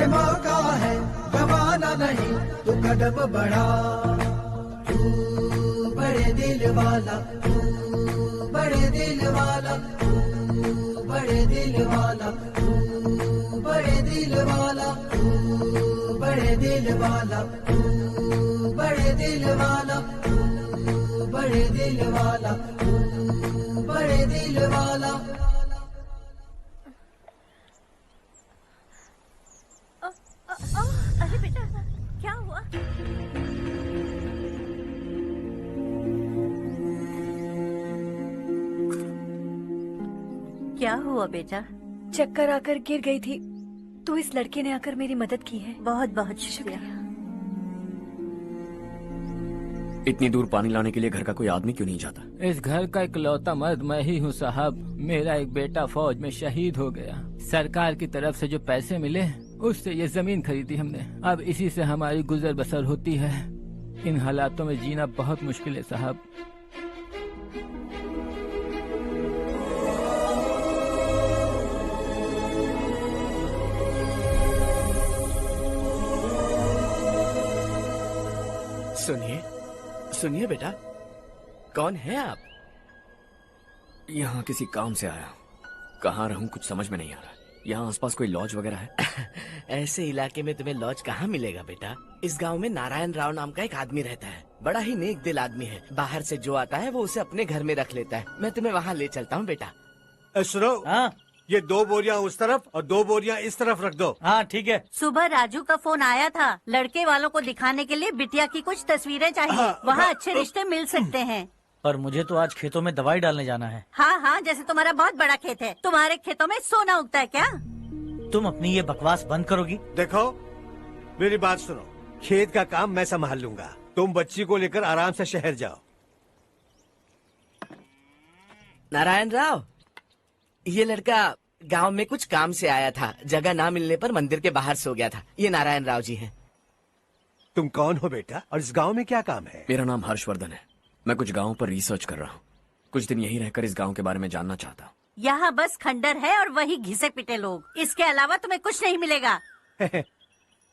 ये मौका है गवाना नहीं, तू कदम बढ़ा। तू बड़े दिल वाला, तू बड़े दिल वाला, तू बड़े दिल वाला, तू बड़े दिल वाला, तू बड़े दिल वाला, तू बड़े दिल वाला, तू बड़े दिल वाला, तू बड़े दिल वाला। अरे बेटा क्या हुआ? क्या हुआ बेटा? चक्कर आकर गिर गई थी तो इस लड़के ने आकर मेरी मदद की है। बहुत बहुत शुक्रिया। इतनी दूर पानी लाने के लिए घर का कोई आदमी क्यों नहीं जाता? इस घर का इकलौता मर्द मैं ही हूँ साहब। मेरा एक बेटा फौज में शहीद हो गया। सरकार की तरफ से जो पैसे मिले उससे ये जमीन खरीदी हमने। अब इसी से हमारी गुजर बसर होती है। इन हालातों में जीना बहुत मुश्किल है साहब। सुनिए सुनिए बेटा, कौन है आप? यहाँ किसी काम से आया। कहाँ रहूँ कुछ समझ में नहीं आ रहा। यहाँ आसपास कोई लॉज वगैरह है? ऐसे इलाके में तुम्हें लॉज कहाँ मिलेगा बेटा? इस गांव में नारायण राव नाम का एक आदमी रहता है। बड़ा ही नेक दिल आदमी है। बाहर से जो आता है वो उसे अपने घर में रख लेता है। मैं तुम्हें वहाँ ले चलता हूँ बेटा। सुनो, ये 2 बोरियां उस तरफ और 2 बोरियां इस तरफ रख दो। हाँ ठीक है। सुबह राजू का फोन आया था, लड़के वालों को दिखाने के लिए बिटिया की कुछ तस्वीरें चाहिए। वहाँ अच्छे रिश्ते मिल सकते हैं। पर मुझे तो आज खेतों में दवाई डालने जाना है। हाँ हाँ, जैसे तुम्हारा बहुत बड़ा खेत है। तुम्हारे खेतों में सोना उगता है क्या? तुम अपनी ये बकवास बंद करोगी? देखो मेरी बात सुनो, खेत का काम मैं संभाल लूंगा। तुम बच्ची को लेकर आराम से शहर जाओ। नारायण राव, ये लड़का गांव में कुछ काम से आया था। जगह ना मिलने पर मंदिर के बाहर सो गया था। ये नारायण राव जी हैं। तुम कौन हो बेटा और इस गांव में क्या काम है? मेरा नाम हर्षवर्धन है। मैं कुछ गाँव पर रिसर्च कर रहा हूँ। कुछ दिन यहीं रहकर इस गाँव के बारे में जानना चाहता हूँ। यहाँ बस खंडर है और वही घिसे पिटे लोग। इसके अलावा तुम्हें कुछ नहीं मिलेगा।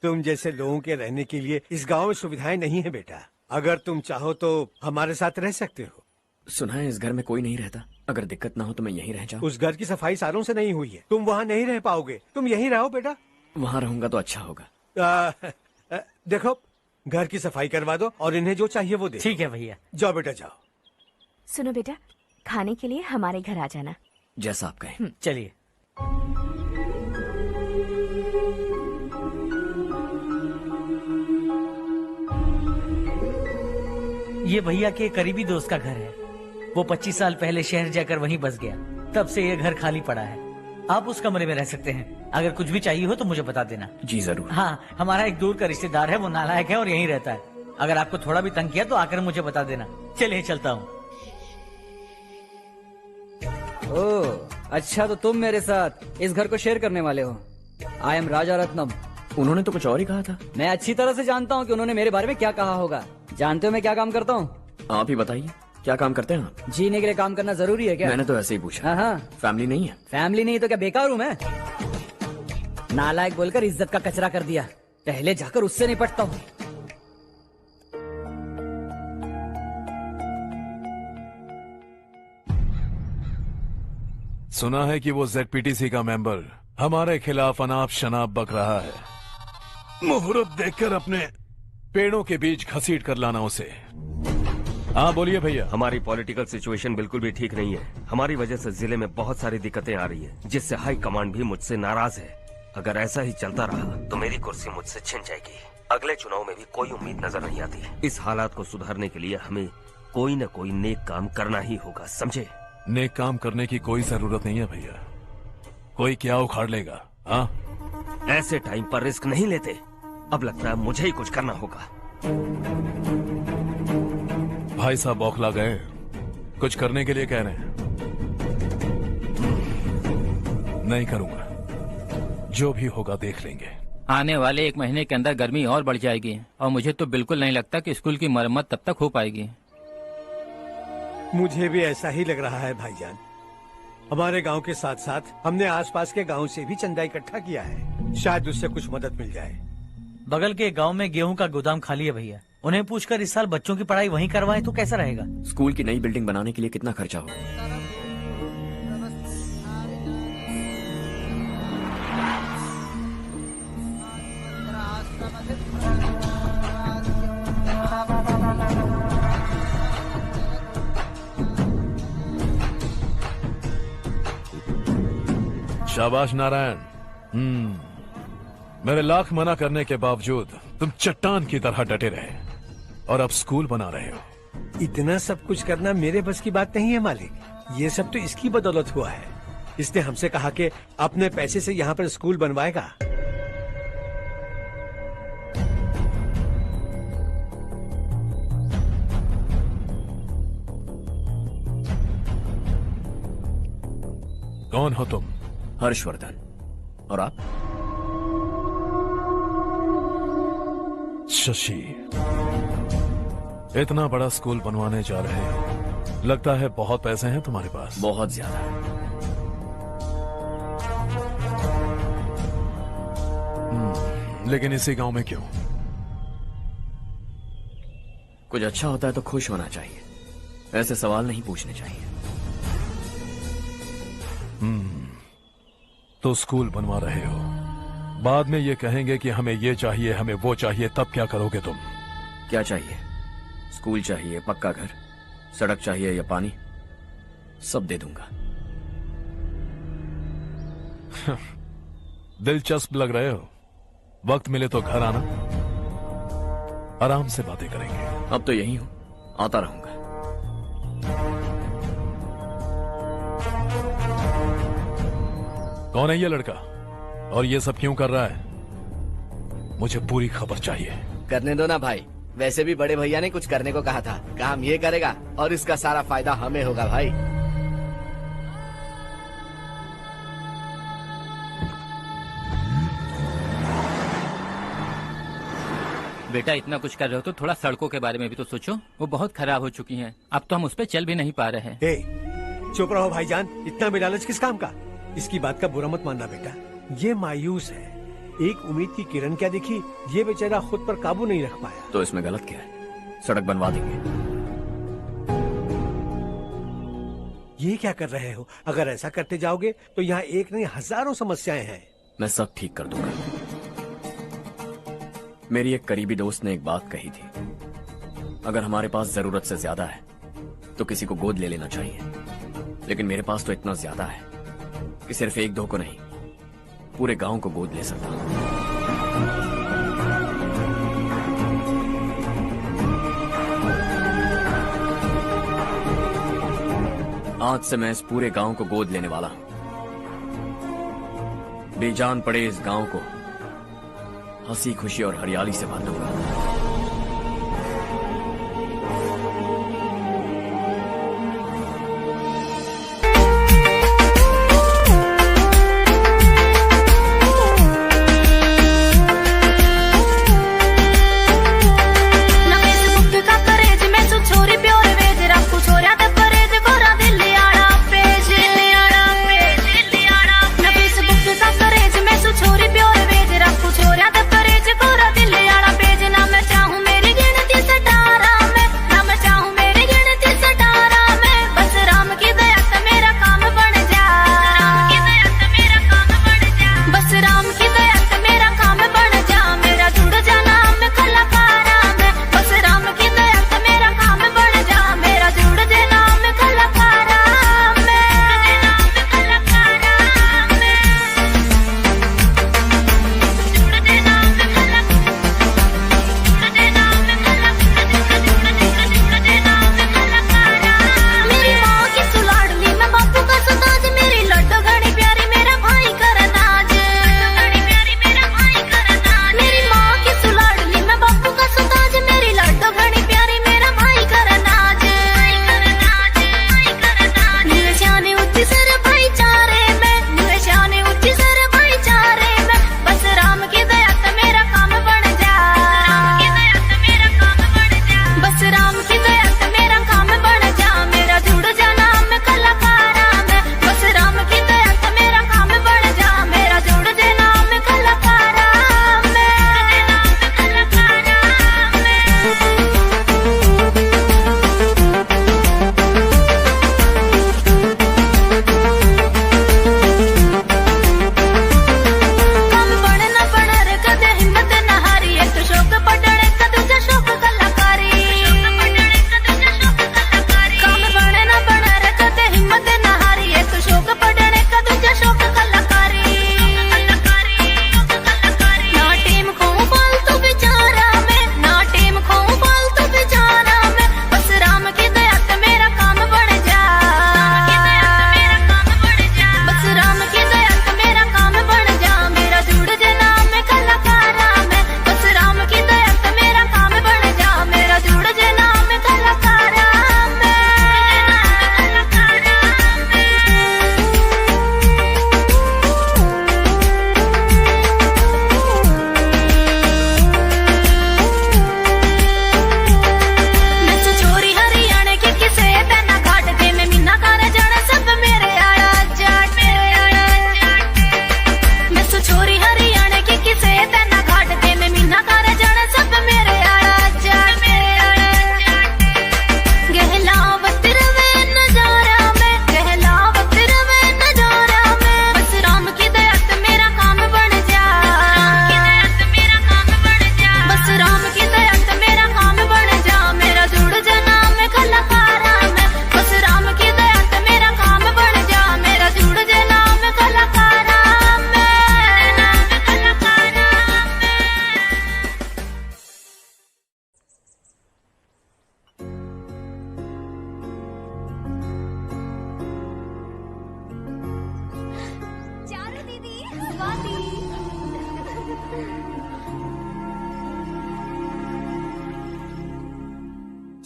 तुम जैसे लोगों के रहने के लिए इस गांव में सुविधाएं नहीं है बेटा। अगर तुम चाहो तो हमारे साथ रह सकते हो। सुना है इस घर में कोई नहीं रहता। अगर दिक्कत ना हो तो मैं यहीं रह जाऊँ। उस घर की सफाई सालों से नहीं हुई है। तुम वहाँ नहीं रह पाओगे। तुम यहीं रहो बेटा। वहाँ रहूंगा तो अच्छा होगा। देखो, घर की सफाई करवा दो और इन्हें जो चाहिए वो दे। ठीक है भैया। जाओ बेटा जाओ। सुनो बेटा, खाने के लिए हमारे घर आ जाना। जैसा आप कहें। चलिए। ये भैया के करीबी दोस्त का घर है। वो 25 साल पहले शहर जाकर वहीं बस गया। तब से ये घर खाली पड़ा है। आप उस कमरे में रह सकते हैं। अगर कुछ भी चाहिए हो तो मुझे बता देना। जी जरूर। हाँ, हमारा एक दूर का रिश्तेदार है, वो नालायक है और यहीं रहता है। अगर आपको थोड़ा भी तंग किया तो आकर मुझे बता देना। चलिए चलता हूँ। ओह अच्छा, तो तुम मेरे साथ इस घर को शेयर करने वाले हो। आई एम राजा रत्नम। उन्होंने तो कुछ और ही कहा था। मैं अच्छी तरह से जानता हूँ कि उन्होंने मेरे बारे में क्या कहा होगा। जानते हो मैं क्या काम करता हूँ? आप ही बताइए, क्या काम करते हैं आप? जीने के लिए काम करना जरूरी है क्या? मैंने तो ऐसे ही पूछा। हाँ हाँ। फैमिली नहीं है? फैमिली नहीं तो क्या बेकार हूँ मैं? नालायक बोलकर इज्जत का कचरा कर दिया। पहले जाकर उससे निपटता हूँ। सुना है कि वो ZPTC का मेंबर हमारे खिलाफ अनाप शनाप बक रहा है। मुहूर्त देखकर अपने पेड़ों के बीच घसीट कर लाना उसे। हाँ बोलिए भैया। हमारी पॉलिटिकल सिचुएशन बिल्कुल भी ठीक नहीं है। हमारी वजह से जिले में बहुत सारी दिक्कतें आ रही है, जिससे हाई कमांड भी मुझसे नाराज है। अगर ऐसा ही चलता रहा तो मेरी कुर्सी मुझसे छिन जाएगी। अगले चुनाव में भी कोई उम्मीद नजर नहीं आती। इस हालात को सुधारने के लिए हमें कोई न कोई नेक काम करना ही होगा, समझे? नेक काम करने की कोई जरूरत नहीं है भैया, कोई क्या उखाड़ लेगा। हाँ, ऐसे टाइम पर रिस्क नहीं लेते। अब लगता है मुझे ही कुछ करना होगा। भाई साहब बौखला गए, कुछ करने के लिए कह रहे हैं। नहीं करूंगा, जो भी होगा देख लेंगे। आने वाले 1 महीने के अंदर गर्मी और बढ़ जाएगी और मुझे तो बिल्कुल नहीं लगता कि स्कूल की मरम्मत तब तक हो पाएगी। मुझे भी ऐसा ही लग रहा है भाईजान। हमारे गांव के साथ साथ हमने आसपास के गांव से भी चंदा इकट्ठा किया है, शायद उससे कुछ मदद मिल जाए। बगल के गांव में गेहूं का गोदाम खाली है भैया, उन्हें पूछकर इस साल बच्चों की पढ़ाई वहीं करवाएं तो कैसा रहेगा? स्कूल की नई बिल्डिंग बनाने के लिए कितना खर्चा होगा? शाबाश नारायण। मेरे लाख मना करने के बावजूद तुम चट्टान की तरह डटे रहे और अब स्कूल बना रहे हो। इतना सब कुछ करना मेरे बस की बात नहीं है मालिक, ये सब तो इसकी बदौलत हुआ है। इसने हमसे कहा कि अपने पैसे से यहाँ पर स्कूल बनवाएगा। कौन हो तुम? हर्षवर्धन। और आप? शशि। इतना बड़ा स्कूल बनवाने जा रहे हो, लगता है बहुत पैसे हैं तुम्हारे पास। बहुत ज्यादा है। लेकिन इसी गांव में क्यों? कुछ अच्छा होता है तो खुश होना चाहिए, ऐसे सवाल नहीं पूछने चाहिए। तो स्कूल बनवा रहे हो, बाद में ये कहेंगे कि हमें ये चाहिए, हमें वो चाहिए, तब क्या करोगे तुम? क्या चाहिए? स्कूल चाहिए, पक्का घर, सड़क चाहिए या पानी, सब दे दूंगा। दिलचस्प लग रहे हो। वक्त मिले तो घर आना, आराम से बातें करेंगे। अब तो यही हूं, आता रहूंगा। कौन है ये लड़का और ये सब क्यों कर रहा है? मुझे पूरी खबर चाहिए। करने दो ना भाई, वैसे भी बड़े भैया ने कुछ करने को कहा था, काम ये करेगा और इसका सारा फायदा हमें होगा भाई। बेटा इतना कुछ कर रहे हो तो थोड़ा सड़कों के बारे में भी तो सोचो, वो बहुत खराब हो चुकी हैं। अब तो हम उस पर चल भी नहीं पा रहे हैं। चुप रहो भाईजान, इतना भी लालच किस काम का? इसकी बात का बुरा मत मानना बेटा, ये मायूस है। एक उम्मीद की किरण क्या दिखी, ये बेचारा खुद पर काबू नहीं रख पाया। तो इसमें गलत क्या है? सड़क बनवा देंगे। ये क्या कर रहे हो? अगर ऐसा करते जाओगे तो यहाँ एक नहीं हजारों समस्याएं हैं। मैं सब ठीक कर दूंगा। मेरी एक करीबी दोस्त ने एक बात कही थी, अगर हमारे पास जरूरत से ज्यादा है तो किसी को गोद ले लेना चाहिए, लेकिन मेरे पास तो इतना ज्यादा है कि सिर्फ 1-2 को नहीं, पूरे गांव को गोद ले सकता हूं। आज से मैं इस पूरे गांव को गोद लेने वाला हूं। बेजान पड़े इस गांव को हंसी खुशी और हरियाली से भर दूंगा। छोरी प्योर वेज रखू छोरिया ते परेज कोरा दिल आड़ा पेज ना मैं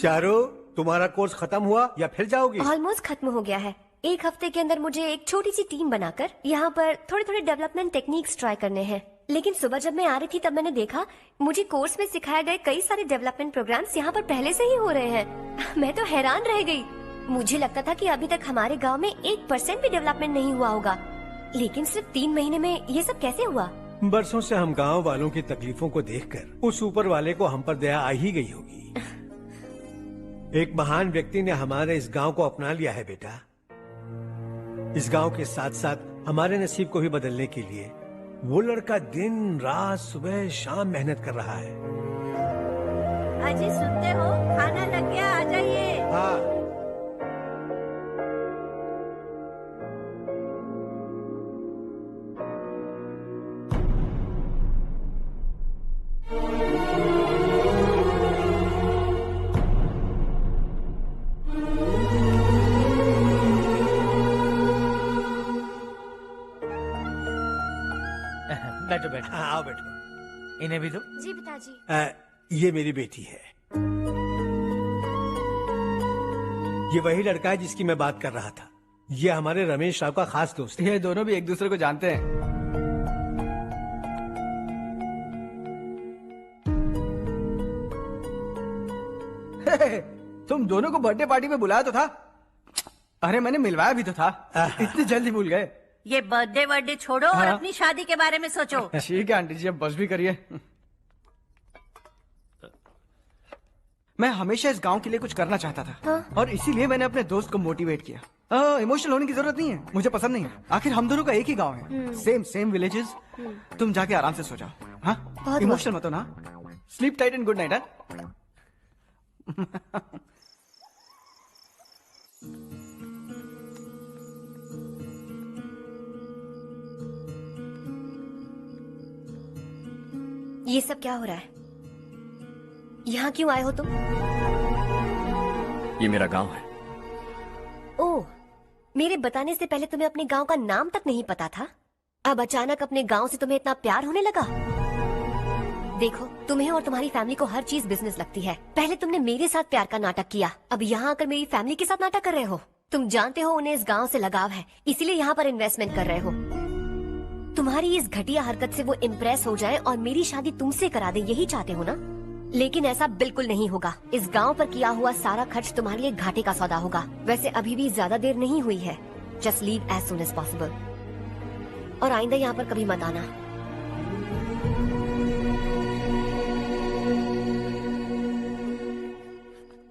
चारू, तुम्हारा कोर्स खत्म हुआ या फिर जाओगी? ऑलमोस्ट खत्म हो गया है। एक हफ्ते के अंदर मुझे एक छोटी सी टीम बनाकर यहाँ पर थोड़े थोड़े डेवलपमेंट टेक्निक्स ट्राई करने हैं। लेकिन सुबह जब मैं आ रही थी तब मैंने देखा मुझे कोर्स में सिखाए गए कई सारे डेवलपमेंट प्रोग्राम्स यहाँ पर पहले से ही हो रहे हैं। मैं तो हैरान रह गई। मुझे लगता था कि अभी तक हमारे गांव में 1% भी डेवलपमेंट नहीं हुआ होगा, लेकिन सिर्फ 3 महीने में ये सब कैसे हुआ? बरसों से हम गांव वालों की तकलीफों को देखकर उस ऊपर वाले को हम पर दया आ ही गई होगी। एक महान व्यक्ति ने हमारे इस गांव को अपना लिया है बेटा। इस गांव के साथ साथ हमारे नसीब को भी बदलने के लिए वो लड़का दिन रात सुबह शाम मेहनत कर रहा है। अजी सुनते हो, खाना लग गया, आ जाइए। हाँ। बैठो बैठो। आओ बैठो। इन्हें भी दो। जी पिताजी। ये मेरी बेटी है। ये वही लड़का है जिसकी मैं बात कर रहा था। ये हमारे रमेश राव का खास दोस्त है। ये दोनों भी एक दूसरे को जानते हैं। तुम दोनों को बर्थडे पार्टी में बुलाया तो था। अरे मैंने मिलवाया भी तो था। इतनी जल्दी भूल गए। ये बर्थडे छोड़ो और अपनी शादी के बारे में सोचो। ठीक है आंटी जी, अब बस भी करिए। मैं हमेशा इस गांव के लिए कुछ करना चाहता था और इसीलिए मैंने अपने दोस्त को मोटिवेट किया। इमोशनल होने की जरूरत नहीं है, मुझे पसंद नहीं है। आखिर हम दोनों का एक ही गांव है, सेम विलेजेस। तुम जाके आराम से सो जाओ। हाँ, इमोशनल मत हो ना। Sleep tight and good night. ये सब क्या हो रहा है? यहाँ क्यों आए हो तुम? ये मेरा गांव है। ओह, मेरे बताने से पहले तुम्हें अपने गांव का नाम तक नहीं पता था? अब अचानक अपने गांव से तुम्हें इतना प्यार होने लगा? देखो, तुम्हें और तुम्हारी फैमिली को हर चीज बिजनेस लगती है। पहले तुमने मेरे साथ प्यार का नाटक किया, अब यहाँ आकर मेरी फैमिली के साथ नाटक कर रहे हो। तुम जानते हो उन्हें इस गांव से लगाव है, इसीलिए यहाँ पर इन्वेस्टमेंट कर रहे हो। तुम्हारी इस घटिया हरकत से वो इम्प्रेस हो जाए और मेरी शादी तुमसे करा दे, यही चाहते हो ना? लेकिन ऐसा बिल्कुल नहीं होगा। इस गांव पर किया हुआ सारा खर्च तुम्हारे लिए घाटे का सौदा होगा। वैसे अभी भी ज्यादा देर नहीं हुई है। Just leave as soon as possible और आइंदा यहाँ पर कभी मत आना।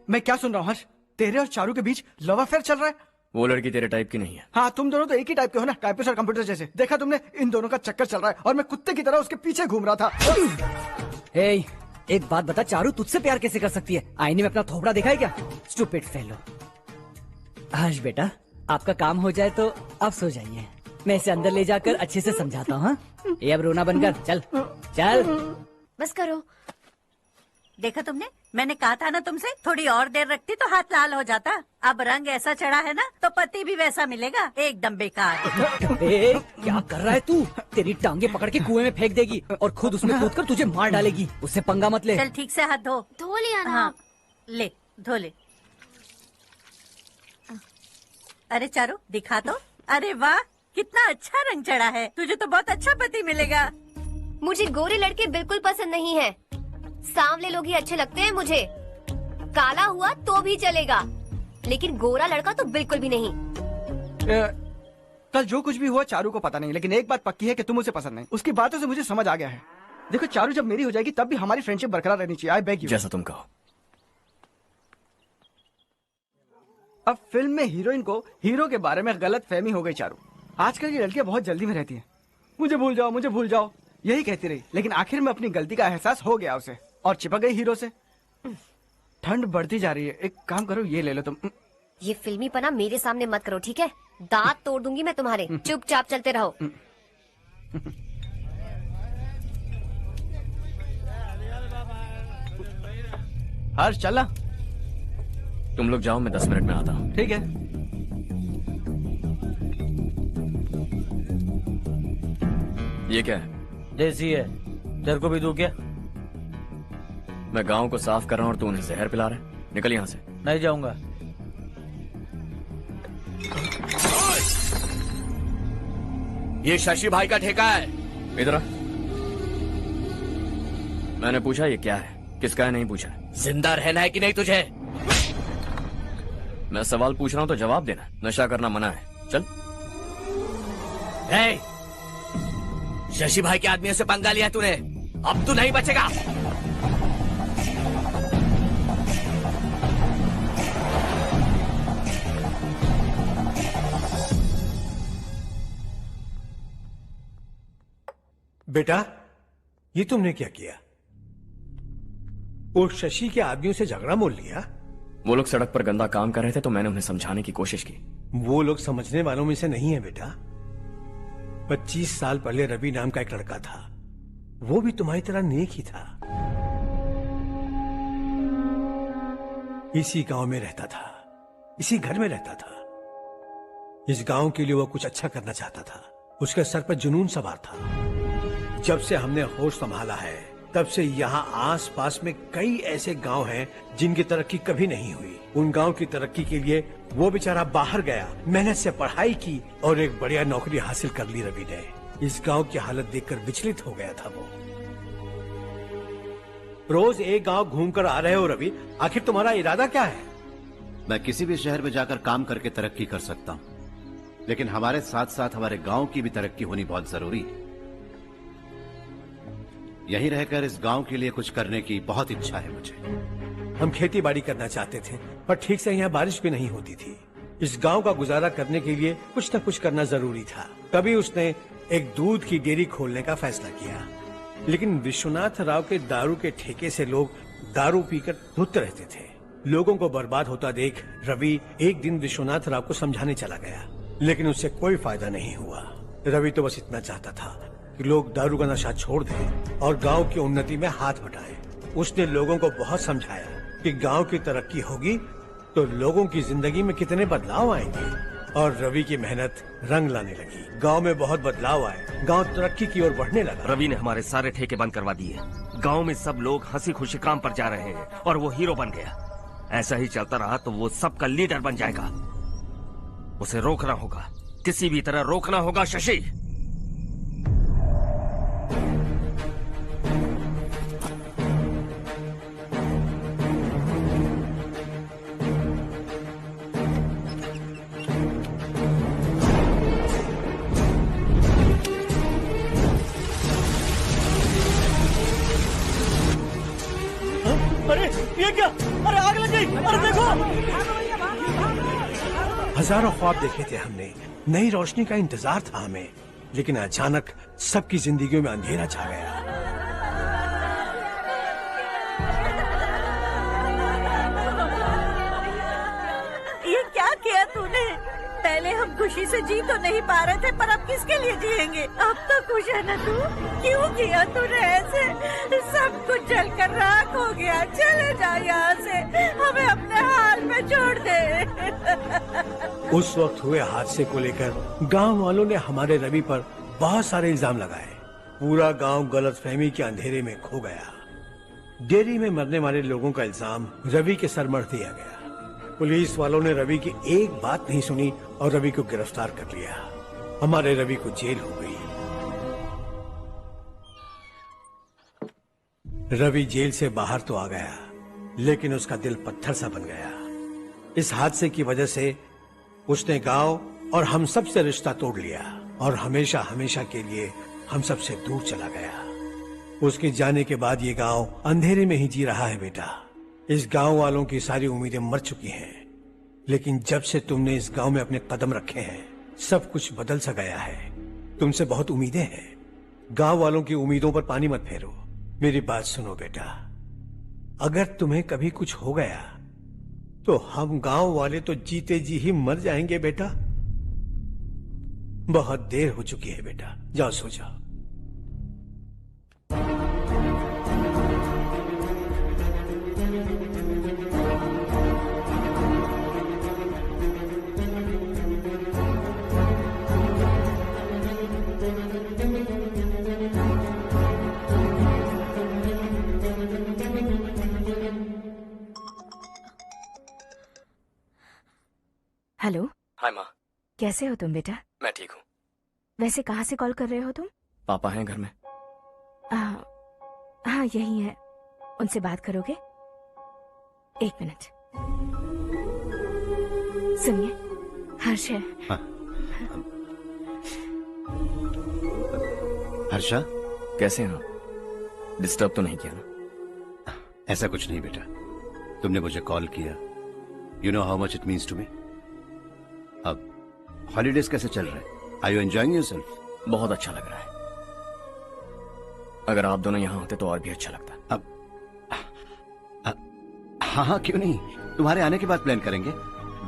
मैं क्या सुन रहा हूँ हर्ष? तेरे और चारू के बीच लव अफेयर चल रहा है? वो लड़की तेरे टाइप की नहीं है। हाँ, तुम दोनों तो एक ही टाइप के हो ना, टाइपिस्ट और कंप्यूटर जैसे। देखा तुमने, इन दोनों का चक्कर चल रहा है और मैं कुत्ते की तरह उसके पीछे घूम रहा था। हे, एक बात बता, चारू तुझसे प्यार कैसे कर सकती है? आईने में अपना थोबड़ा देखा है क्या? Stupid fellow. हर्ष बेटा, आपका काम हो जाए तो अब सो जाइए। मैं इसे अंदर ले जाकर अच्छे से समझाता हूँ। ये अब रोना बंद कर। चल चल बस करो। देखा तुमने, मैंने कहा था ना तुमसे, थोड़ी और देर रखती तो हाथ लाल हो जाता। अब रंग ऐसा चढ़ा है ना तो पति भी वैसा मिलेगा। एकदम बेकार। क्या कर रहा है तू? तेरी टांगे पकड़ के कुएं में फेंक देगी और खुद उसमें कूदकर तुझे मार डालेगी। उससे पंगा मत ले। चल ठीक से हाथ धो। धो लिया ना। हाँ, ले धो ले। अरे चारू दिखा तो। अरे वाह, कितना अच्छा रंग चढ़ा है। तुझे तो बहुत अच्छा पति मिलेगा। मुझे गोरे लड़के बिल्कुल पसंद नहीं है। सांवले लोग ही अच्छे लगते हैं मुझे। काला हुआ तो भी चलेगा, लेकिन गोरा लड़का तो बिल्कुल भी नहीं। कल जो कुछ भी हुआ चारू को पता नहीं, लेकिन एक बात पक्की है कि तुम उसे पसंद नहीं। उसकी बातों से मुझे समझ आ गया है। देखो चारू जब मेरी हो जाएगी तब भी हमारी फ्रेंडशिप बरकरार रहनी चाहिए। I beg you. जैसा तुम कहो। अब फिल्म में हीरोइन को हीरो के बारे में गलत फहमी हो गई चारू। आजकल की लड़कियां बहुत जल्दी में रहती हैं। मुझे भूल जाओ, मुझे भूल जाओ, यही कहती रही, लेकिन आखिर में अपनी गलती का एहसास हो गया उसे और चिपक गई हीरो से। ठंड बढ़ती जा रही है, एक काम करो, ये ले लो तुम। ये फिल्मी पना मेरे सामने मत करो, ठीक है? दांत तोड़ दूंगी मैं तुम्हारे। चुपचाप चलते रहो। हर्ष चलना। तुम लोग जाओ, मैं 10 मिनट में आता हूँ। ठीक है। ये क्या है? देसी है, तेरे को भी दूं क्या? मैं गांव को साफ कर रहा हूँ और तू उन्हें जहर पिला रहा है। निकल यहाँ से। नहीं जाऊंगा। ये शशि भाई का ठेका है। इधर आ। मैंने पूछा ये क्या है, किसका है नहीं पूछा। जिंदा रहना है कि नहीं तुझे? मैं सवाल पूछ रहा हूं तो जवाब देना। नशा करना मना है। चल। ए, शशि भाई के आदमियों से पंगा लिया तूने, अब तू नहीं बचेगा। बेटा, ये तुमने क्या किया? उस शशि के आदमियों से झगड़ा मोल लिया? वो लोग सड़क पर गंदा काम कर रहे थे तो मैंने उन्हें समझाने की कोशिश की। वो लोग समझने वालों में से नहीं है बेटा। 25 साल पहले रवि नाम का एक लड़का था, वो भी तुम्हारी तरह नेक ही था। इसी गांव में रहता था, इसी घर में रहता था। इस गांव के लिए वो कुछ अच्छा करना चाहता था। उसके सर पर जुनून सवार था। जब से हमने होश संभाला है तब से यहाँ आस पास में कई ऐसे गांव हैं जिनकी तरक्की कभी नहीं हुई। उन गांव की तरक्की के लिए वो बेचारा बाहर गया, मेहनत से पढ़ाई की और एक बढ़िया नौकरी हासिल कर ली रवि ने। इस गांव की हालत देखकर विचलित हो गया था वो। रोज एक गांव घूमकर आ रहे हो रवि, आखिर तुम्हारा इरादा क्या है? मैं किसी भी शहर में जाकर काम करके तरक्की कर सकता हूँ, लेकिन हमारे साथ साथ हमारे गांव की भी तरक्की होनी बहुत जरूरी है। यहीं रहकर इस गांव के लिए कुछ करने की बहुत इच्छा है मुझे। हम खेती बाड़ी करना चाहते थे, पर ठीक से यहाँ बारिश भी नहीं होती थी। इस गांव का गुजारा करने के लिए कुछ न कुछ करना जरूरी था। तभी उसने एक दूध की डेयरी खोलने का फैसला किया। लेकिन विश्वनाथ राव के दारू के ठेके से लोग दारू पीकर धुत रहते थे। लोगों को बर्बाद होता देख रवि एक दिन विश्वनाथ राव को समझाने चला गया, लेकिन उससे कोई फायदा नहीं हुआ। रवि तो बस इतना चाहता था कि लोग दारू का नशा छोड़ दें और गांव की उन्नति में हाथ बटाएं। उसने लोगों को बहुत समझाया कि गांव की तरक्की होगी तो लोगों की जिंदगी में कितने बदलाव आएंगे, और रवि की मेहनत रंग लाने लगी। गांव में बहुत बदलाव आए, गांव तरक्की की ओर बढ़ने लगा। रवि ने हमारे सारे ठेके बंद करवा दिए। गांव में सब लोग हंसी खुशी काम पर जा रहे हैं और वो हीरो बन गया। ऐसा ही चलता रहा तो वो सबका लीडर बन जाएगा। उसे रोकना होगा, किसी भी तरह रोकना होगा शशि। अरे ये क्या? अरे आग लग गई! अरे देखो! हजारों ख्वाब देखे थे हमने, नई रोशनी का इंतजार था हमें, लेकिन अचानक सबकी जिंदगियों में अंधेरा छा गया। ये क्या किया तूने? पहले हम खुशी से जी तो नहीं पा रहे थे, पर अब किसके लिए जिएंगे? अब तो खुश है ना तू? क्यों किया तूने ऐसे? सब कुछ जलकर राख हो गया। चले जा यहाँ से, हमें अपने हाल में छोड़ दे। उस वक्त हुए हादसे को लेकर गांव वालों ने हमारे रवि पर बहुत सारे इल्जाम लगाए। पूरा गांव गलतफहमी के अंधेरे में खो गया। डेयरी में मरने वाले लोगों का इल्जाम रवि के सर मढ़ दिया गया। पुलिस वालों ने रवि की एक बात नहीं सुनी और रवि को गिरफ्तार कर लिया। हमारे रवि को जेल हो गई। रवि जेल से बाहर तो आ गया, लेकिन उसका दिल पत्थर सा बन गया। इस हादसे की वजह से उसने गांव और हम सब से रिश्ता तोड़ लिया और हमेशा हमेशा के लिए हम सब से दूर चला गया। उसके जाने के बाद ये गांव अंधेरे में ही जी रहा है बेटा। इस गांव वालों की सारी उम्मीदें मर चुकी हैं, लेकिन जब से तुमने इस गांव में अपने कदम रखे हैं सब कुछ बदल सा गया है। तुमसे बहुत उम्मीदें हैं। गांव वालों की उम्मीदों पर पानी मत फेरो। मेरी बात सुनो बेटा, अगर तुम्हें कभी कुछ हो गया तो हम गांव वाले तो जीते जी ही मर जाएंगे बेटा। बहुत देर हो चुकी है बेटा, जाओ सो जाओ। हेलो। हाय माँ। कैसे हो तुम बेटा? मैं ठीक हूँ। वैसे कहाँ से कॉल कर रहे हो तुम? पापा हैं घर में? हाँ यही है। उनसे बात करोगे? एक मिनट। सुनिए, हर्ष है। हर्षा, कैसे हैं आप? डिस्टर्ब तो नहीं किया ना? ऐसा कुछ नहीं बेटा, तुमने मुझे कॉल किया। You know how much it means to me. अब हॉलीडेज कैसे चल रहे हैं? Are you enjoying yourself? बहुत अच्छा लग रहा है। अगर आप दोनों यहाँ होते तो और भी अच्छा लगता। अब हाँ, क्यों नहीं, तुम्हारे आने के बाद प्लान करेंगे।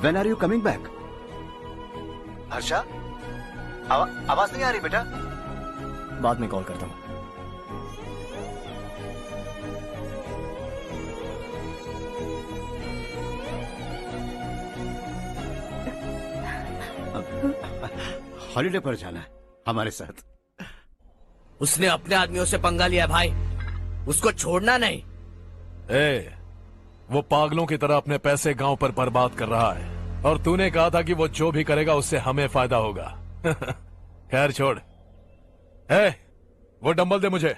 When are you coming back? Harsha, आवाज नहीं आ रही बेटा। बाद में कॉल करता हूँ। हॉलीडे पर जाना है हमारे साथ। उसने अपने आदमियों से पंगा लिया भाई, उसको छोड़ना नहीं। वो पागलों की तरह अपने पैसे गांव पर बर्बाद कर रहा है और तूने कहा था कि वो जो भी करेगा उससे हमें फायदा होगा। खैर छोड़। वो डंबल दे मुझे।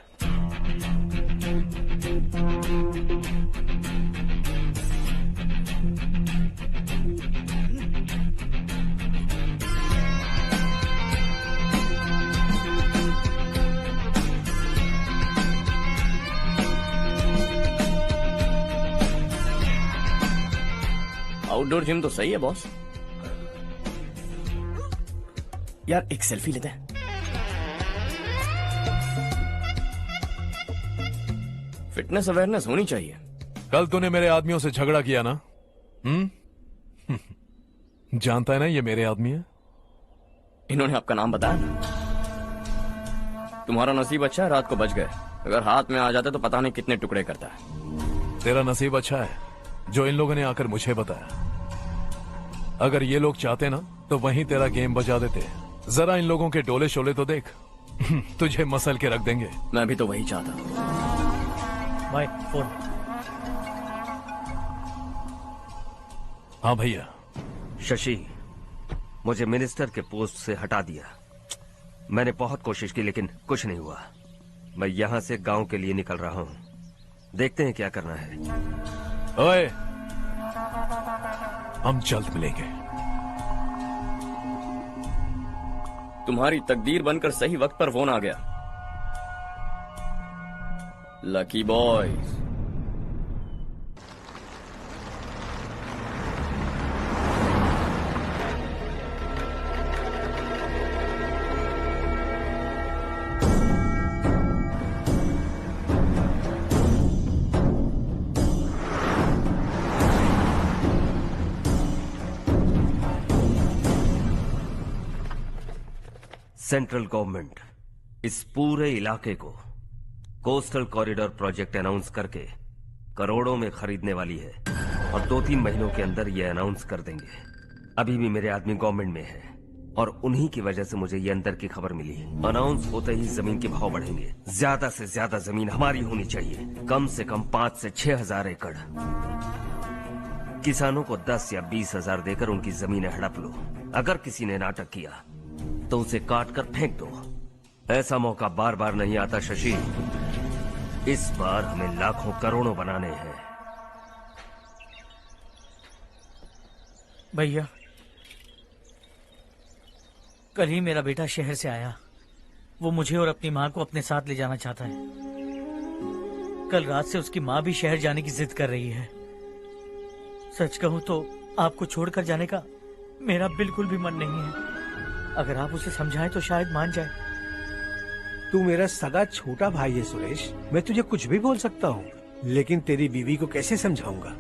आउटडोर जिम तो सही है बॉस। यार एक सेल्फी लेते हैं। फिटनेस अवेयरनेस होनी चाहिए। कल तूने मेरे आदमियों से झगड़ा किया ना? जानता है ना ये मेरे आदमी है। इन्होंने आपका नाम बताया? तुम्हारा नसीब अच्छा है रात को बच गए, अगर हाथ में आ जाते तो पता नहीं कितने टुकड़े करता है। तेरा नसीब अच्छा है जो इन लोगों ने आकर मुझे बताया। अगर ये लोग चाहते ना तो वहीं तेरा गेम बजा देते। जरा इन लोगों के डोले शोले तो देख। तुझे मसल के रख देंगे। मैं भी तो वही चाहता। भाई फोन। हाँ भैया। शशि, मुझे मिनिस्टर के पोस्ट से हटा दिया। मैंने बहुत कोशिश की लेकिन कुछ नहीं हुआ। मैं यहाँ से गांव के लिए निकल रहा हूँ। देखते हैं क्या करना है। ओए, हम जल्द मिलेंगे। तुम्हारी तकदीर बनकर सही वक्त पर फोन आ गया। Lucky boys. सेंट्रल गवर्नमेंट इस पूरे इलाके को कोस्टल कॉरिडोर प्रोजेक्ट अनाउंस करके करोड़ों में खरीदने वाली है और 2-3 महीनों के अंदर ये अनाउंस कर देंगे। अभी भी मेरे आदमी गवर्नमेंट में है और उन्हीं की वजह से मुझे ये अंदर की खबर मिली। अनाउंस होते ही जमीन के भाव बढ़ेंगे। ज्यादा से ज्यादा जमीन हमारी होनी चाहिए, कम से कम 5 से 6 हजार एकड़। किसानों को 10 या 20 हजार देकर उनकी जमीनें हड़प लो। अगर किसी ने नाटक किया तो उसे काट कर फेंक दो। ऐसा मौका बार बार नहीं आता शशि। इस बार हमें लाखों करोड़ों बनाने हैं। भैया, कल ही मेरा बेटा शहर से आया। वो मुझे और अपनी माँ को अपने साथ ले जाना चाहता है। कल रात से उसकी माँ भी शहर जाने की जिद कर रही है। सच कहूँ तो आपको छोड़कर जाने का मेरा बिल्कुल भी मन नहीं है। अगर आप उसे समझाएं तो शायद मान जाए। तू मेरा सगा छोटा भाई है सुरेश, मैं तुझे कुछ भी बोल सकता हूँ, लेकिन तेरी बीवी को कैसे समझाऊंगा?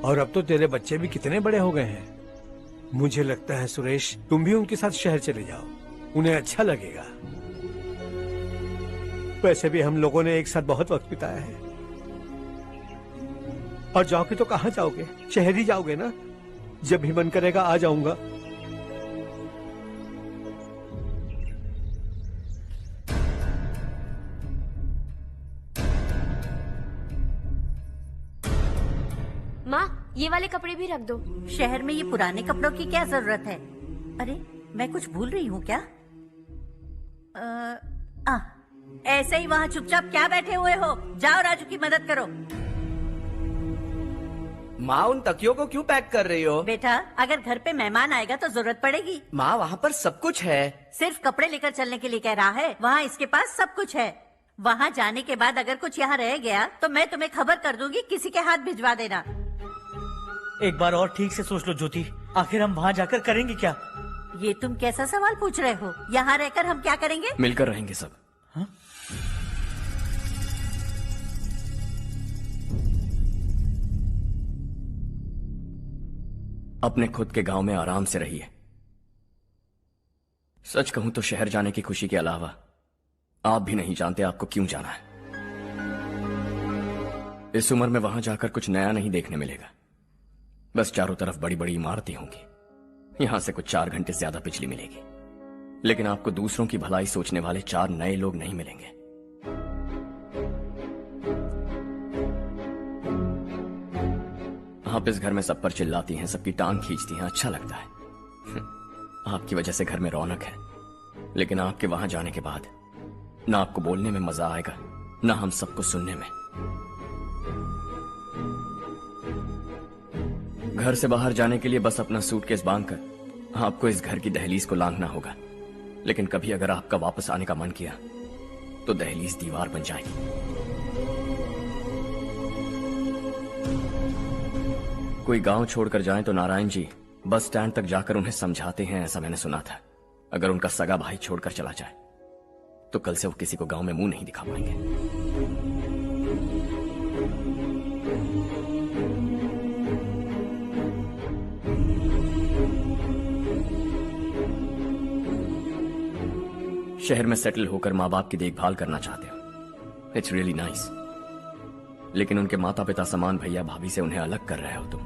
और अब तो तेरे बच्चे भी कितने बड़े हो गए हैं। मुझे लगता है सुरेश, तुम भी उनके साथ शहर चले जाओ, उन्हें अच्छा लगेगा। वैसे भी हम लोगों ने एक साथ बहुत वक्त बिताया है। और जाओगे तो कहाँ जाओगे? शहर ही जाओगे ना? जब भी मन करेगा आ जाऊंगा। माँ ये वाले कपड़े भी रख दो। शहर में ये पुराने कपड़ों की क्या जरूरत है? अरे मैं कुछ भूल रही हूँ क्या? ऐसे ही वहाँ चुपचाप क्या बैठे हुए हो? जाओ राजू की मदद करो। माँ उन तकियों को क्यों पैक कर रही हो? बेटा अगर घर पे मेहमान आएगा तो जरूरत पड़ेगी। माँ वहाँ पर सब कुछ है। सिर्फ कपड़े लेकर चलने के लिए कह रहा है? वहाँ इसके पास सब कुछ है। वहाँ जाने के बाद अगर कुछ यहाँ रह गया तो मैं तुम्हें खबर कर दूंगी, किसी के हाथ भिजवा देना। एक बार और ठीक से सोच लो ज्योति, आखिर हम वहाँ जाकर करेंगे क्या? ये तुम कैसा सवाल पूछ रहे हो? यहाँ रहकर हम क्या करेंगे? मिलकर रहेंगे सब। हाँ? अपने खुद के गांव में आराम से रहिए। सच कहूं तो शहर जाने की खुशी के अलावा आप भी नहीं जानते आपको क्यों जाना है। इस उम्र में वहां जाकर कुछ नया नहीं देखने मिलेगा। बस चारों तरफ बड़ी बड़ी इमारतें होंगी, यहां से कुछ 4 घंटे ज्यादा बिजली मिलेगी, लेकिन आपको दूसरों की भलाई सोचने वाले 4 नए लोग नहीं मिलेंगे। आप इस घर में सब पर चिल्लाती हैं, सबकी टांग खींचती हैं, अच्छा लगता है। आपकी वजह से घर में रौनक है, लेकिन आपके वहां जाने के बाद ना आपको बोलने में मजा आएगा, ना हम सबको सुनने में। घर से बाहर जाने के लिए बस अपना सूटकेस बांधकर आपको इस घर की दहलीज को लांघना होगा, लेकिन कभी अगर आपका वापस आने का मन किया तो दहलीज दीवार बन जाएगी। कोई गांव छोड़कर जाएं तो नारायण जी बस स्टैंड तक जाकर उन्हें समझाते हैं, ऐसा मैंने सुना था। अगर उनका सगा भाई छोड़कर चला जाए तो कल से वो किसी को गांव में मुंह नहीं दिखा पाएंगे। शहर में सेटल होकर माँ बाप की देखभाल करना चाहते हो, इट्स रियली नाइस, लेकिन उनके माता पिता समान भैया भाभी से उन्हें अलग कर रहे हो तुम।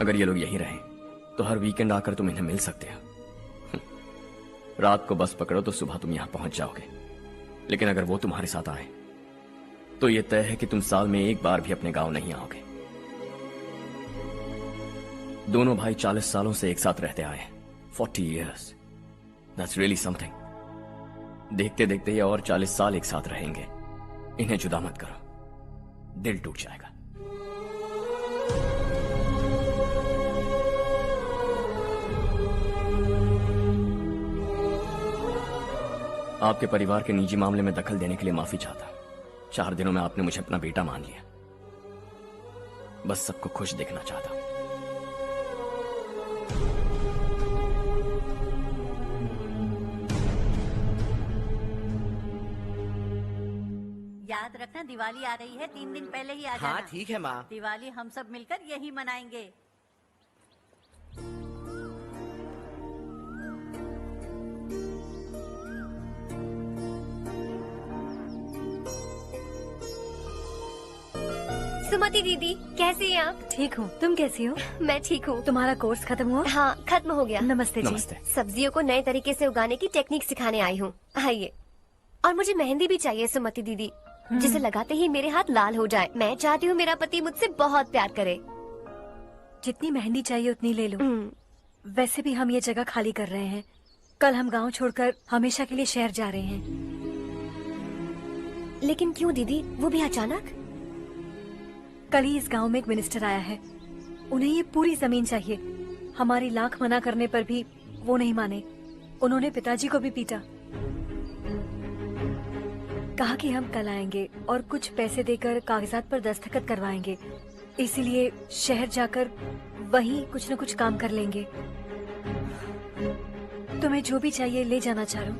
अगर ये लोग यहीं रहें तो हर वीकेंड आकर तुम इन्हें मिल सकते हो। रात को बस पकड़ो तो सुबह तुम यहां पहुंच जाओगे, लेकिन अगर वो तुम्हारे साथ आए तो ये तय है कि तुम साल में एक बार भी अपने गांव नहीं आओगे। दोनों भाई 40 सालों से एक साथ रहते आए, 40 years, that's really something। देखते देखते ये और 40 साल एक साथ रहेंगे। इन्हें जुदा मत करो, दिल टूट जाएगा। आपके परिवार के निजी मामले में दखल देने के लिए माफी चाहता। 4 दिनों में आपने मुझे अपना बेटा मान लिया, बस सबको खुश देखना चाहता। याद रखना दिवाली आ रही है, 3 दिन पहले ही आ जाना। हाँ ठीक है माँ। दिवाली हम सब मिलकर यही मनाएंगे। सुमति दीदी कैसी हैं आप? ठीक हूँ, तुम कैसी हो? मैं ठीक हूँ। तुम्हारा कोर्स खत्म हुआ? हाँ खत्म हो गया। नमस्ते जी। नमस्ते। सब्जियों को नए तरीके से उगाने की टेक्निक सिखाने आई हूँ, आइए। और मुझे मेहंदी भी चाहिए सुमति दीदी, जिसे लगाते ही मेरे हाथ लाल हो जाए। मैं चाहती हूँ मेरा पति मुझसे बहुत प्यार करे। जितनी मेहंदी चाहिए उतनी ले लो। वैसे भी हम ये जगह खाली कर रहे हैं, कल हम गांव छोड़कर हमेशा के लिए शहर जा रहे हैं। लेकिन क्यों दीदी, वो भी अचानक? कल ही इस गांव में एक मिनिस्टर आया है, उन्हें ये पूरी जमीन चाहिए। हमारी लाख मना करने पर भी वो नहीं माने। उन्होंने पिताजी को भी पीटा। कहा कि हम कल आएंगे और कुछ पैसे देकर कागजात पर दस्तखत करवाएंगे, इसीलिए शहर जाकर वहीं कुछ न कुछ काम कर लेंगे। तुम्हें जो भी चाहिए ले जाना चारो।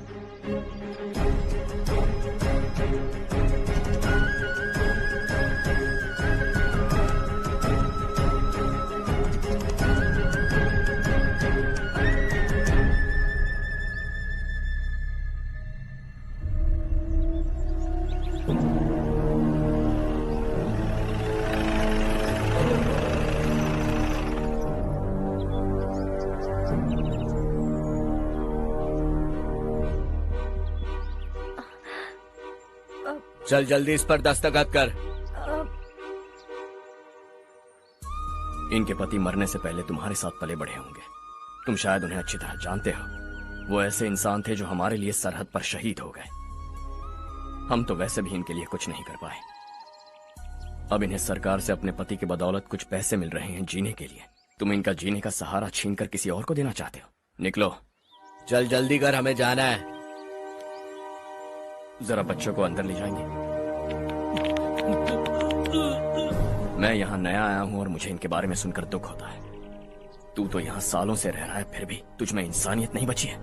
चल जल्दी इस पर दस्तखत कर। इनके पति मरने से पहले तुम्हारे साथ पले बढ़े होंगे। तुम शायद उन्हें अच्छी तरह जानते हो। वो ऐसे इंसान थे जो हमारे लिए सरहद पर शहीद हो गए। हम तो वैसे भी इनके लिए कुछ नहीं कर पाए। अब इन्हें सरकार से अपने पति की बदौलत कुछ पैसे मिल रहे हैं जीने के लिए। तुम इनका जीने का सहारा छीनकर किसी और को देना चाहते हो? निकलो। चल जल्दी कर, हमें जाना है। जरा बच्चों को अंदर ले जाएंगे? मैं यहाँ नया आया हूँ और मुझे इनके बारे में सुनकर दुख होता है। तू तो यहाँ सालों से रह रहा है, फिर भी तुझ में इंसानियत नहीं बची है।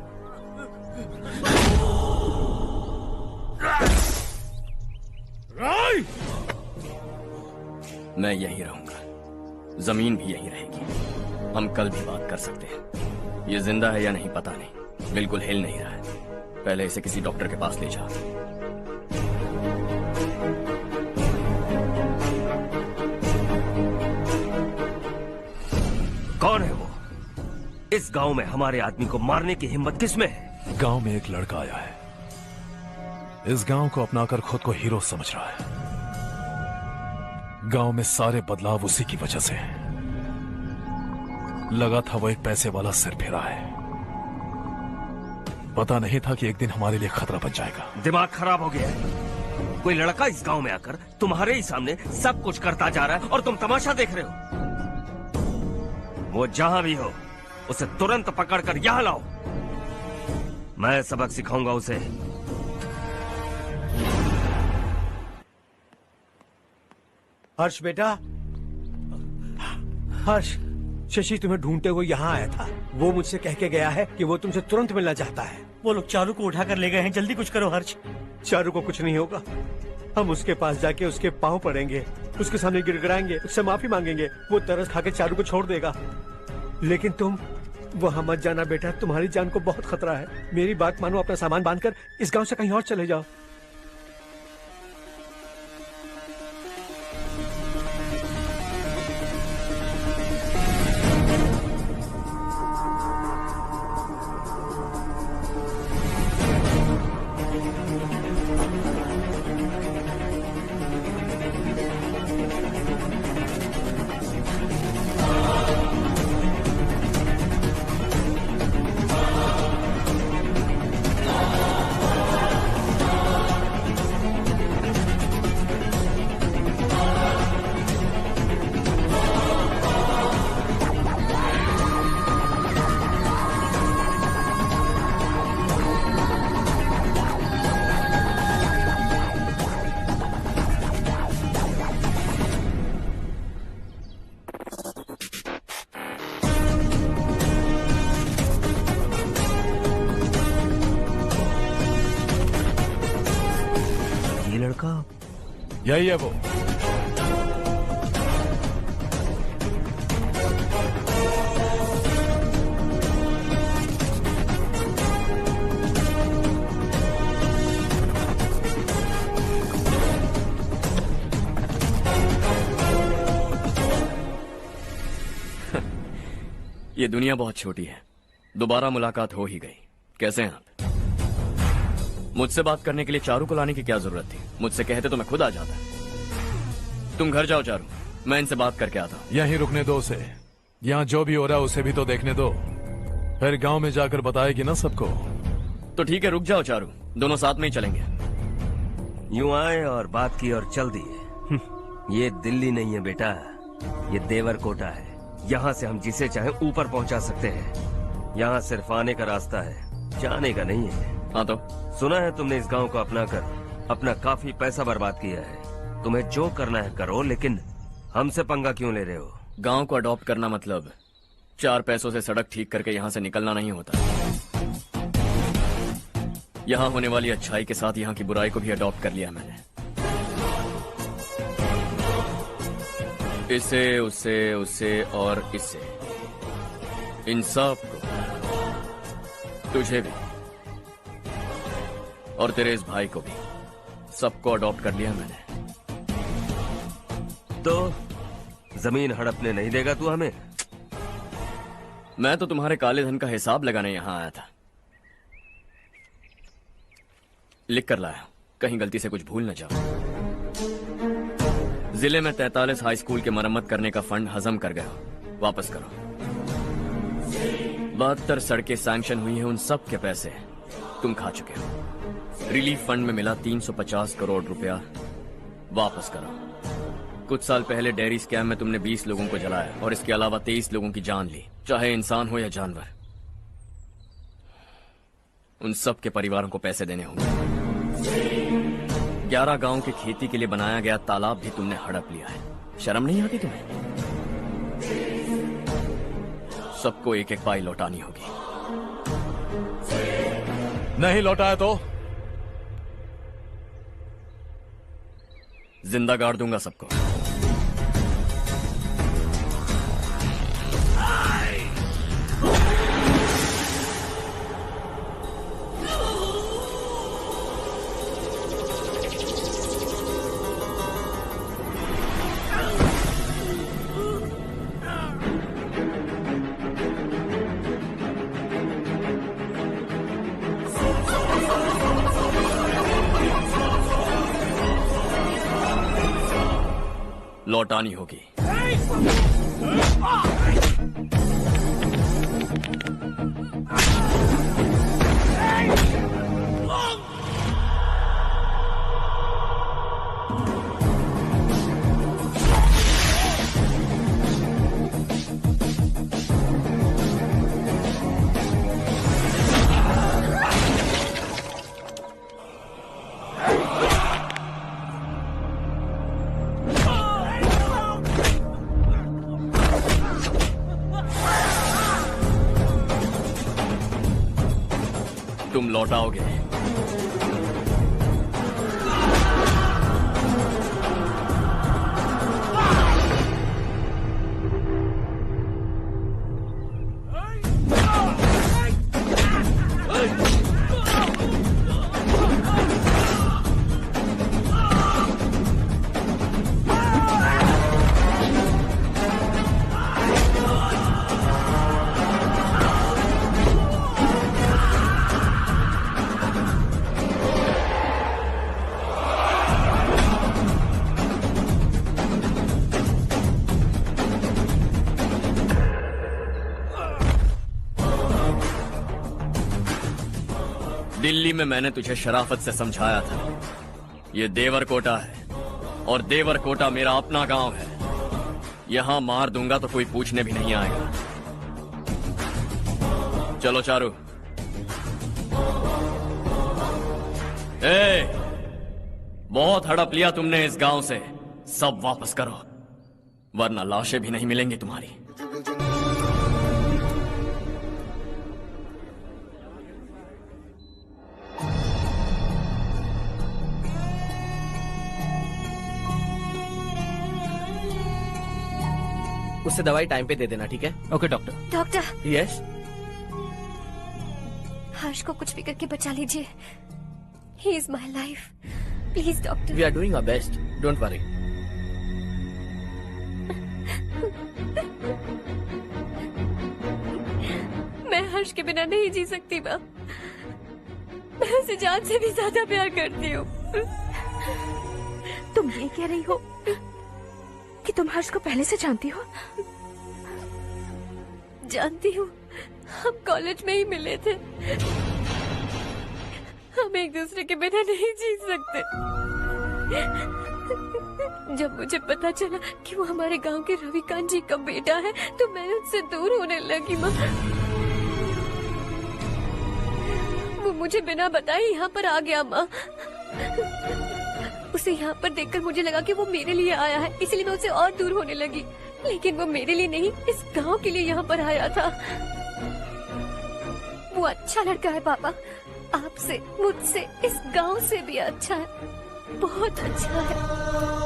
मैं यहीं रहूंगा, जमीन भी यहीं रहेगी। हम कल भी बात कर सकते हैं। ये जिंदा है या नहीं पता नहीं, बिल्कुल हिल नहीं रहा है। पहले इसे किसी डॉक्टर के पास ले जा। कौन है वो? इस गांव में हमारे आदमी को मारने की हिम्मत किसमें है? गांव में एक लड़का आया है, इस गांव को अपनाकर खुद को हीरो समझ रहा है। गांव में सारे बदलाव उसी की वजह से हैं। लगा था वो एक पैसे वाला सिर फिरा है। पता नहीं था कि एक दिन हमारे लिए खतरा बन जाएगा। दिमाग खराब हो गया है। कोई लड़का इस गांव में आकर तुम्हारे ही सामने सब कुछ करता जा रहा है और तुम तमाशा देख रहे हो। वो जहां भी हो उसे तुरंत पकड़कर यहां लाओ। मैं सबक सिखाऊंगा उसे। हर्ष बेटा, हर्ष, शशि तुम्हें ढूंढते हुए यहाँ आया था। वो मुझसे कह के गया है कि वो तुमसे तुरंत मिलना चाहता है। वो लोग चारू को उठाकर ले गए हैं, जल्दी कुछ करो हर्ष। चारू को कुछ नहीं होगा। हम उसके पास जाके उसके पांव पड़ेंगे, उसके सामने गिड़गिड़ाएंगे, उससे माफी मांगेंगे। वो तरस खा के चारू को छोड़ देगा। लेकिन तुम वहां मत जाना बेटा, तुम्हारी जान को बहुत खतरा है। मेरी बात मानो, अपना सामान बांधकर इस गांव से कहीं और चले जाओ। यही है वो। ये दुनिया बहुत छोटी है। दोबारा मुलाकात हो ही गई। कैसे हैं आप? मुझसे बात करने के लिए चारू को लाने की क्या जरूरत थी? मुझसे कहते तो मैं खुद आ जाता। तुम घर जाओ चारू, मैं इनसे बात करके आता हूँ। यहीं रुकने दो उसे। यहाँ जो भी हो रहा है उसे भी तो देखने दो, फिर गांव में जाकर बताएगी ना सबको। तो ठीक है, रुक जाओ चारू, दोनों साथ में ही चलेंगे। यूं आए और बात की और चल दिए। ये दिल्ली नहीं है बेटा, ये देवरकोटा है। यहाँ से हम जिसे चाहे ऊपर पहुँचा सकते हैं। यहाँ सिर्फ आने का रास्ता है, जाने का नहीं है। हाँ तो सुना है तुमने इस गांव को अपनाकर अपना काफी पैसा बर्बाद किया है। तुम्हें जो करना है करो, लेकिन हमसे पंगा क्यों ले रहे हो? गांव को अडॉप्ट करना मतलब 4 पैसों से सड़क ठीक करके यहाँ से निकलना नहीं होता। यहाँ होने वाली अच्छाई के साथ यहाँ की बुराई को भी अडॉप्ट कर लिया मैंने। इसे, उसे, उसे और इससे, इन सब को, तुझे भी और तेरे इस भाई को भी, सबको अडॉप्ट कर लिया मैंने। तो जमीन हड़पने नहीं देगा तू हमें? मैं तो तुम्हारे काले धन का हिसाब लगाने यहाँ आया था। लिख कर लाया, कहीं गलती से कुछ भूल न जाओ। जिले में 43 हाई स्कूल के मरम्मत करने का फंड हजम कर गया, वापस करो। 72 सड़कें सैंक्शन हुई हैं, उन सब के पैसे तुम खा चुके हो। रिलीफ फंड में मिला 350 करोड़ रुपया, वापस करो। कुछ साल पहले डेयरी स्कैम में तुमने 20 लोगों को जलाया और इसके अलावा 23 लोगों की जान ली, चाहे इंसान हो या जानवर। उन सब के परिवारों को पैसे देने होंगे। 11 गांव के खेती के लिए बनाया गया तालाब भी तुमने हड़प लिया है। शर्म नहीं आती तुम्हें? सबको एक एक पाई लौटानी होगी। नहीं लौटाया तो जिंदा गाड़ दूंगा सबको। लौटानी होगी। तुम लौटाओगे। दिल्ली में मैंने तुझे शराफत से समझाया था, ये देवरकोटा है और देवरकोटा मेरा अपना गांव है। यहां मार दूंगा तो कोई पूछने भी नहीं आएगा। चलो चारू। बहुत हड़प लिया तुमने इस गांव से, सब वापस करो वरना लाशें भी नहीं मिलेंगी तुम्हारी। उससे दवाई टाइम पे दे देना, ठीक है? Okay doctor. Doctor. Yes. Harsh को कुछ भी करके बचा लीजिए। He is my life, please doctor. We are doing our best, don't worry. मैं हर्ष के बिना नहीं जी सकती माँ। मैं उसे जान से भी ज्यादा प्यार करती हूँ। तुम ये कह रही हो कि तुम हर्ष को पहले से जानती हो? जानती हूँ, हम कॉलेज में ही मिले थे। हम एक दूसरे के बिना नहीं जी सकते। जब मुझे पता चला कि वो हमारे गांव के रविकांत जी का बेटा है तो मैं उनसे दूर होने लगी माँ। वो मुझे बिना बताए यहाँ पर आ गया माँ। उसे यहाँ पर देखकर मुझे लगा कि वो मेरे लिए आया है, इसलिए मैं उसे और दूर होने लगी। लेकिन वो मेरे लिए नहीं, इस गांव के लिए यहाँ पर आया था। वो अच्छा लड़का है पापा, आपसे, मुझसे, इस गांव से भी अच्छा है, बहुत अच्छा है।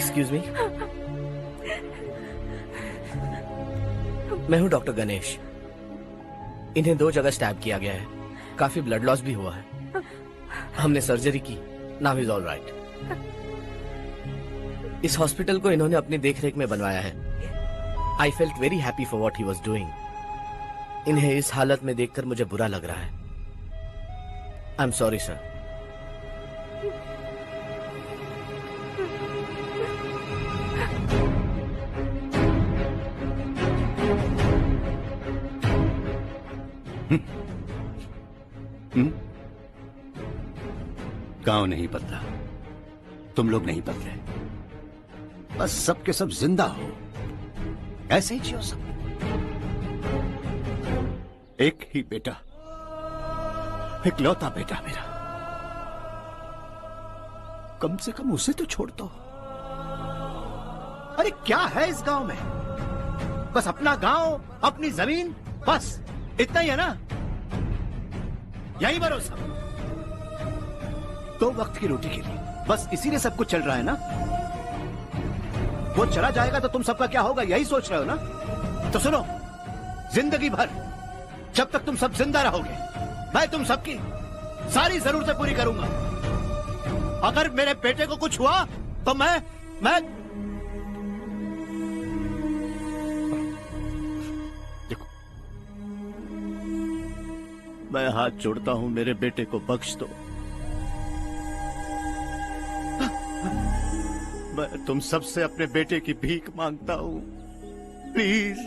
एक्सक्यूज मी, मैं हूं डॉक्टर गणेश। इन्हें 2 जगह स्टैब किया गया है, काफी ब्लड लॉस भी हुआ है। हमने सर्जरी की, नाउ इज ऑल राइट। इस हॉस्पिटल को इन्होंने अपनी देखरेख में बनवाया है। I felt very happy for what he was doing. इन्हें इस हालत में देखकर मुझे बुरा लग रहा है। I am sorry sir. गांव नहीं बदला, तुम लोग नहीं बदले, बस सब के सब जिंदा हो, ऐसे ही जियो सब। एक ही बेटा, इकलौता बेटा मेरा, कम से कम उसे तो छोड़ दो। अरे क्या है इस गांव में? बस अपना गांव, अपनी जमीन, बस इतना ही है ना? यही भरोसा, 2 वक्त की रोटी के लिए, बस इसीलिए सब कुछ चल रहा है ना? वो चला जाएगा तो तुम सबका क्या होगा, यही सोच रहे हो ना? तो सुनो, जिंदगी भर जब तक तुम सब जिंदा रहोगे, मैं तुम सबकी सारी जरूरतें पूरी करूंगा। अगर मेरे बेटे को कुछ हुआ तो मैं देखो, मैं हाथ जोड़ता हूं, मेरे बेटे को बख्श दो। मैं तुम सबसे अपने बेटे की भीख मांगता हूं, प्लीज।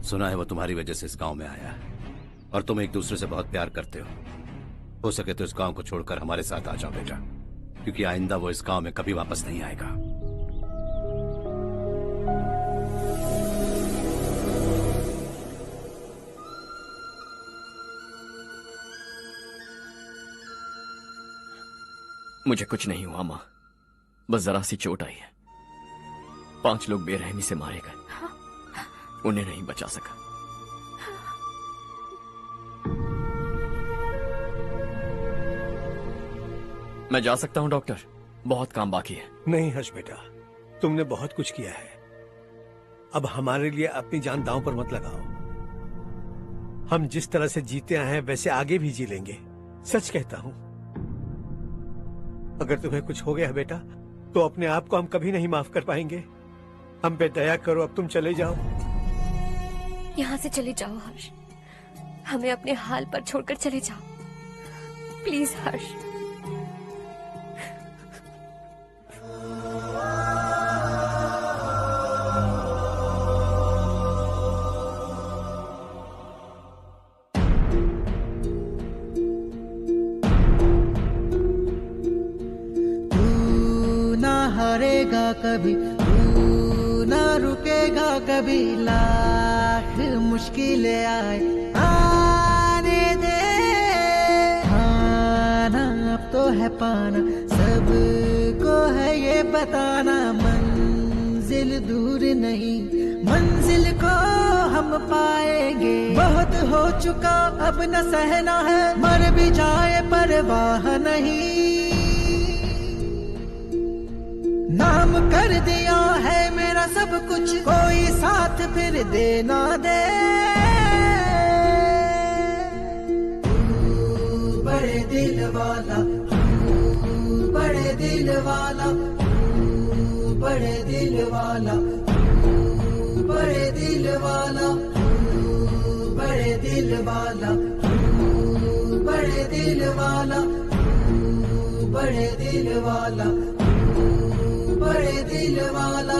सुना है वो तुम्हारी वजह से इस गांव में आया है और तुम एक दूसरे से बहुत प्यार करते हो सके तो इस गांव को छोड़कर हमारे साथ आ जाओ बेटा, क्योंकि आइंदा वो इस गांव में कभी वापस नहीं आएगा। मुझे कुछ नहीं हुआ माँ, बस जरा सी चोट आई है। 5 लोग बेरहमी से मारे गए, उन्हें नहीं बचा सका। मैं जा सकता हूं डॉक्टर, बहुत काम बाकी है। नहीं हर्ष बेटा, तुमने बहुत कुछ किया है, अब हमारे लिए अपनी जान दांव पर मत लगाओ। हम जिस तरह से जीते आए हैं वैसे आगे भी जी लेंगे, सच कहता हूं। अगर तुम्हें कुछ हो गया बेटा तो अपने आप को हम कभी नहीं माफ कर पाएंगे। हम पे दया करो, अब तुम चले जाओ। यहाँ से चले जाओ हर्ष, हमें अपने हाल पर छोड़कर चले जाओ, प्लीज हर्ष। हारेगा कभी, तू ना रुकेगा कभी, लाख मुश्किलें आए आने दे। खाना अब तो है पाना, सबको है ये बताना, मंजिल दूर नहीं, मंजिल को हम पाएंगे। बहुत हो चुका अब न सहना है, मर भी जाए परवाह नहीं। नाम कर दिया है मेरा सब कुछ, कोई साथ फिर देना दे। तू बड़े दिल वाला, तू बड़े दिल वाला, तू बड़े दिल वाला, तू बड़े दिल वाला, तू बड़े दिल वाला, तू बड़े दिल वाला, तू बड़े दिल वाला, बड़े दिल वाला।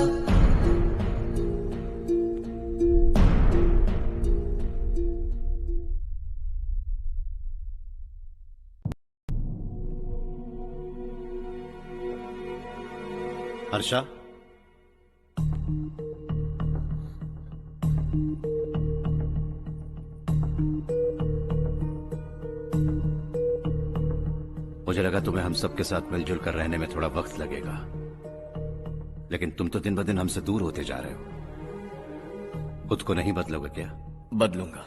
हर्षा, मुझे लगा तुम्हें हम सबके साथ मिलजुल कर रहने में थोड़ा वक्त लगेगा, लेकिन तुम तो दिन ब दिन हमसे दूर होते जा रहे हो। खुद को नहीं बदलोगे क्या? बदलूंगा,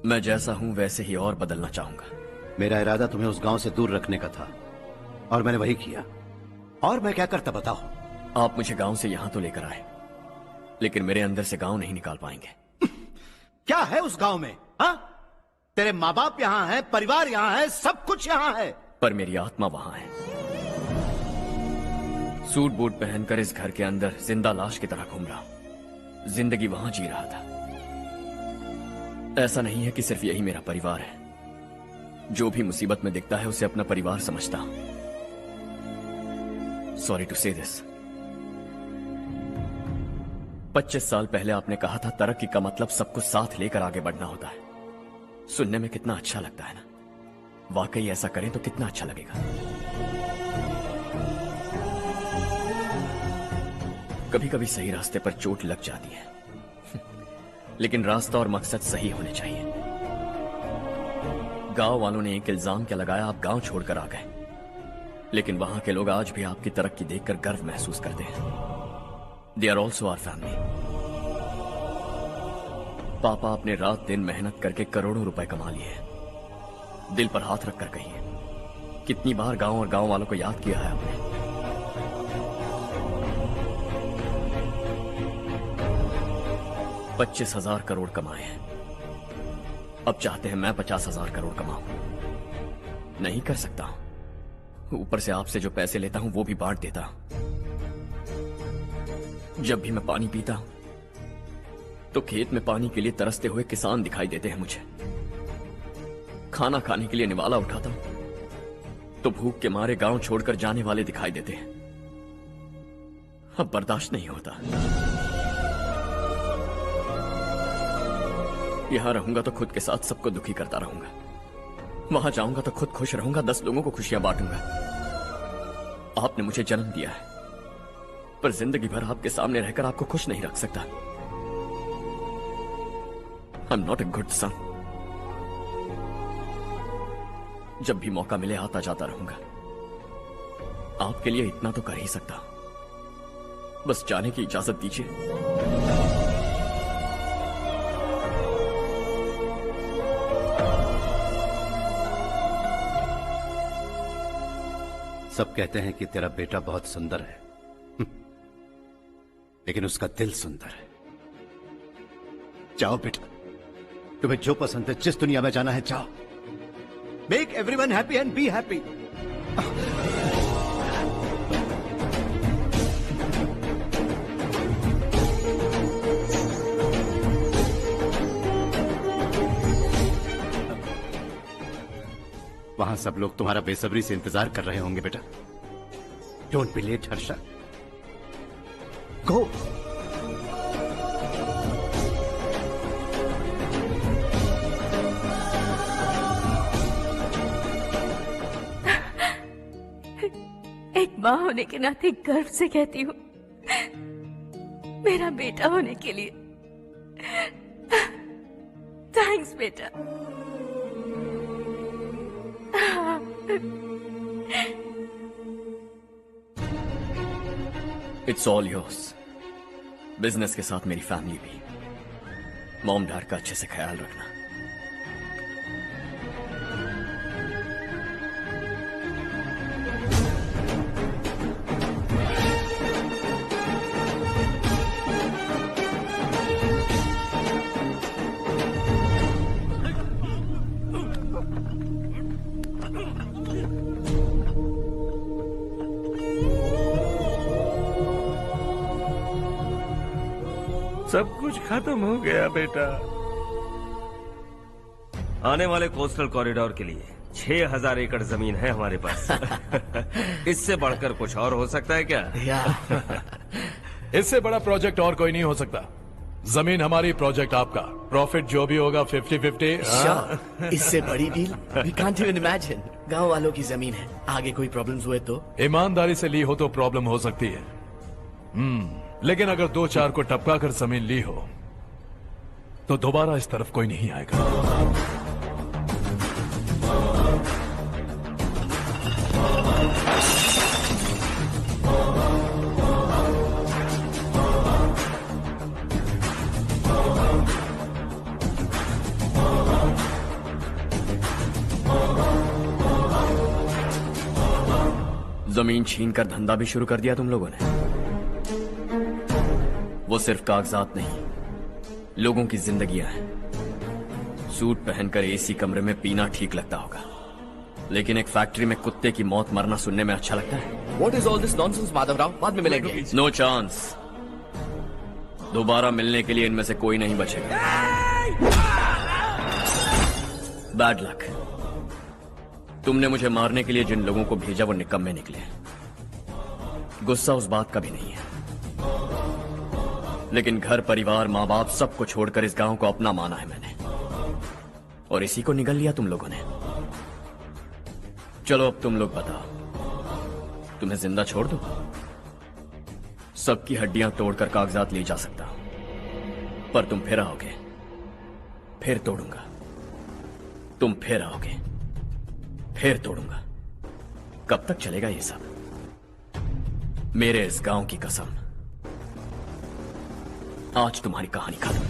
मैं जैसा हूं वैसे ही और बदलना चाहूंगा। मेरा इरादा तुम्हें उस गांव से दूर रखने का था और मैंने वही किया। और मैं क्या करता बताओ? आप मुझे गांव से यहां तो लेकर आए, लेकिन मेरे अंदर से गांव नहीं निकाल पाएंगे। क्या है उस गांव में? हाँ, तेरे माँ बाप यहाँ है, परिवार यहाँ है, सब कुछ यहाँ है, पर मेरी आत्मा वहां है। सूट बूट पहनकर इस घर के अंदर जिंदा लाश की तरह घूम रहा हूं। जिंदगी वहां जी रहा था। ऐसा नहीं है कि सिर्फ यही मेरा परिवार है। जो भी मुसीबत में दिखता है उसे अपना परिवार समझता हूं। सॉरी टू से दिस। 25 साल पहले आपने कहा था तरक्की का मतलब सबको साथ लेकर आगे बढ़ना होता है। सुनने में कितना अच्छा लगता है ना? वाकई ऐसा करें तो कितना अच्छा लगेगा। कभी कभी सही रास्ते पर चोट लग जाती है, लेकिन रास्ता और मकसद सही होने चाहिए। गांव वालों ने एक इल्जाम क्या लगाया, आप गांव छोड़कर आ गए, लेकिन वहां के लोग आज भी आपकी तरक्की देखकर गर्व महसूस करते हैं। They are also our family. पापा आपने रात दिन मेहनत करके करोड़ों रुपए कमा लिए हैं। दिल पर हाथ रखकर कहिए, कितनी बार गांव और गांव वालों को याद किया है आपने? $25,000 करोड़ कमाए हैं। अब चाहते हैं मैं 50,000 करोड़ कमाऊं। नहीं कर सकता हूं। ऊपर से आपसे जो पैसे लेता हूं वो भी बांट देता हूं। जब भी मैं पानी पीता हूं तो खेत में पानी के लिए तरसते हुए किसान दिखाई देते हैं मुझे। खाना खाने के लिए निवाला उठाता हूं तो भूख के मारे गांव छोड़कर जाने वाले दिखाई देते हैं। अब बर्दाश्त नहीं होता। यहां रहूंगा तो खुद के साथ सबको दुखी करता रहूंगा। वहां जाऊंगा तो खुद खुश रहूंगा, 10 लोगों को खुशियां बांटूंगा। आपने मुझे जन्म दिया है, पर जिंदगी भर आपके सामने रहकर आपको खुश नहीं रख सकता। I am not a good son. जब भी मौका मिले आता जाता रहूंगा। आपके लिए इतना तो कर ही सकता हूं। बस जाने की इजाजत दीजिए। सब कहते हैं कि तेरा बेटा बहुत सुंदर है, लेकिन उसका दिल सुंदर है। जाओ बेटा, तुम्हें जो पसंद है, जिस दुनिया में जाना है जाओ। Make everyone happy and be happy. वहां सब लोग तुम्हारा बेसब्री से इंतजार कर रहे होंगे बेटा। डोंट बी लेट हर्षा, गो। एक माँ होने के नाते गर्व से कहती हूँ, मेरा बेटा होने के लिए थैंक्स बेटा। It's all yours. बिजनेस के साथ मेरी फैमिली भी। मॉम डैड का अच्छे से ख्याल रखना। सब कुछ खत्म हो गया बेटा। आने वाले कोस्टल कॉरिडोर के लिए 6,000 एकड़ जमीन है हमारे पास। इससे बढ़कर कुछ और हो सकता है क्या? इससे बड़ा प्रोजेक्ट और कोई नहीं हो सकता। जमीन हमारी, प्रोजेक्ट आपका। प्रॉफिट जो भी होगा 50-50। इससे बड़ी deal we can't even imagine. गांव वालों की जमीन है, आगे कोई प्रॉब्लम्स हुए तो? ईमानदारी से ली हो तो प्रॉब्लम हो सकती है, लेकिन अगर 2-4 को टपका कर जमीन ली हो तो दोबारा इस तरफ कोई नहीं आएगा। जमीन छीन कर धंधा भी शुरू कर दिया तुम लोगों ने। वो सिर्फ कागजात नहीं, लोगों की जिंदगियां हैं। सूट पहनकर एसी कमरे में पीना ठीक लगता होगा, लेकिन एक फैक्ट्री में कुत्ते की मौत मरना सुनने में अच्छा लगता है। What is all this nonsense, Madhavrao? बाद में मिलेंगे। No chance. दोबारा मिलने के लिए इनमें से कोई नहीं बचेगा। Bad luck. तुमने मुझे मारने के लिए जिन लोगों को भेजा वो निकम्मे निकले। गुस्सा उस बात का भी नहीं है, लेकिन घर परिवार माँ बाप सबको छोड़कर इस गांव को अपना माना है मैंने, और इसी को निगल लिया तुम लोगों ने। चलो अब तुम लोग बताओ, तुम्हें जिंदा छोड़ दूं? सबकी हड्डियां तोड़कर कागजात ले जा सकता हूं, पर तुम फिर आओगे, फिर तोड़ूंगा। तुम फिर आओगे, फिर तोड़ूंगा। कब तक चलेगा ये सब? मेरे इस गांव की कसम, आज तुम्हारी कहानी खत्म।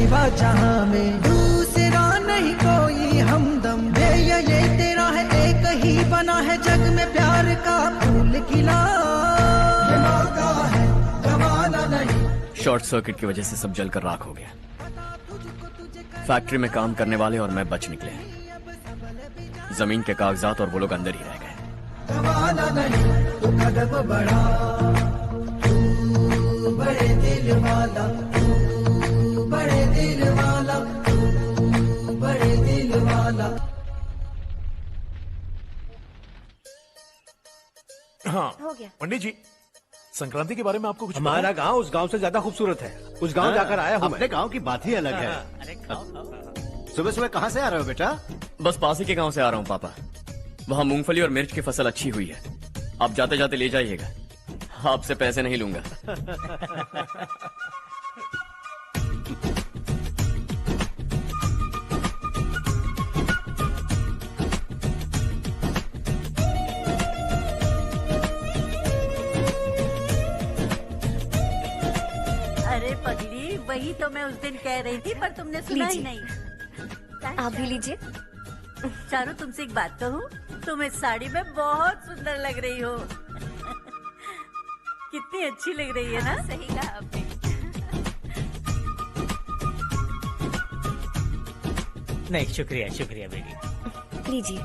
सिवा जहां में दूसरा नहीं कोई हमदम। ये तेरा है एक ही बना है जग में प्यार का फूल खिला। ये मौका है गवाना नहीं। शॉर्ट सर्किट की वजह से सब जलकर राख हो गया। फैक्ट्री में काम करने वाले और मैं बच निकले। जमीन के कागजात और वो लोग अंदर ही रह गए। गवाना नहीं तू कदम बढ़ा, तू बड़े दिल वाला, तू बड़े दिल वाला, तू बड़े दिल वाला। हाँ हो गया। पंडित जी, संक्रांति के बारे में आपको कुछ हमारा गांव उस गांव से ज्यादा खूबसूरत है। उस गांव जाकर आया हूँ मैं। अपने गांव की बात ही अलग है। सुबह सुबह कहाँ से आ रहे हो बेटा? बस पास ही के गांव से आ रहा हूँ पापा। वहाँ मूंगफली और मिर्च की फसल अच्छी हुई है। आप जाते जाते ले जाइएगा। आपसे पैसे नहीं लूंगा। अरे पगली, वही तो मैं उस दिन कह रही थी पर तुमने सुना ही नहीं। आप भी लीजिए। चारू, तुमसे एक बात कहूँ, तुम इस साड़ी में बहुत सुंदर लग रही हो। कितनी अच्छी लग रही है ना? सही कहा आपने। नहीं, शुक्रिया शुक्रिया बेटी। लीजिए।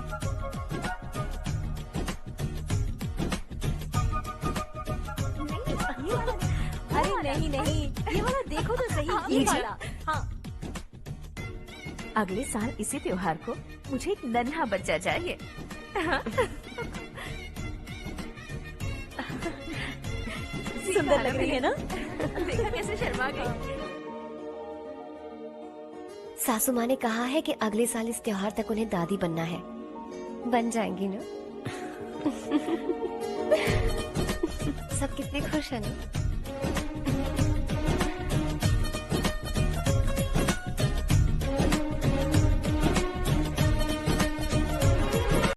अरे नहीं नहीं, ये वाला देखो तो सही, ये वाला। हाँ। अगले साल इसी त्योहार को मुझे एक नन्हा बच्चा चाहिए। सुंदर लग रही है ना? देखा कैसे शर्मा गई। सासू माँ ने कहा है कि अगले साल इस त्योहार तक उन्हें दादी बनना है। बन जाएंगी ना? सब कितने खुश हैं ना?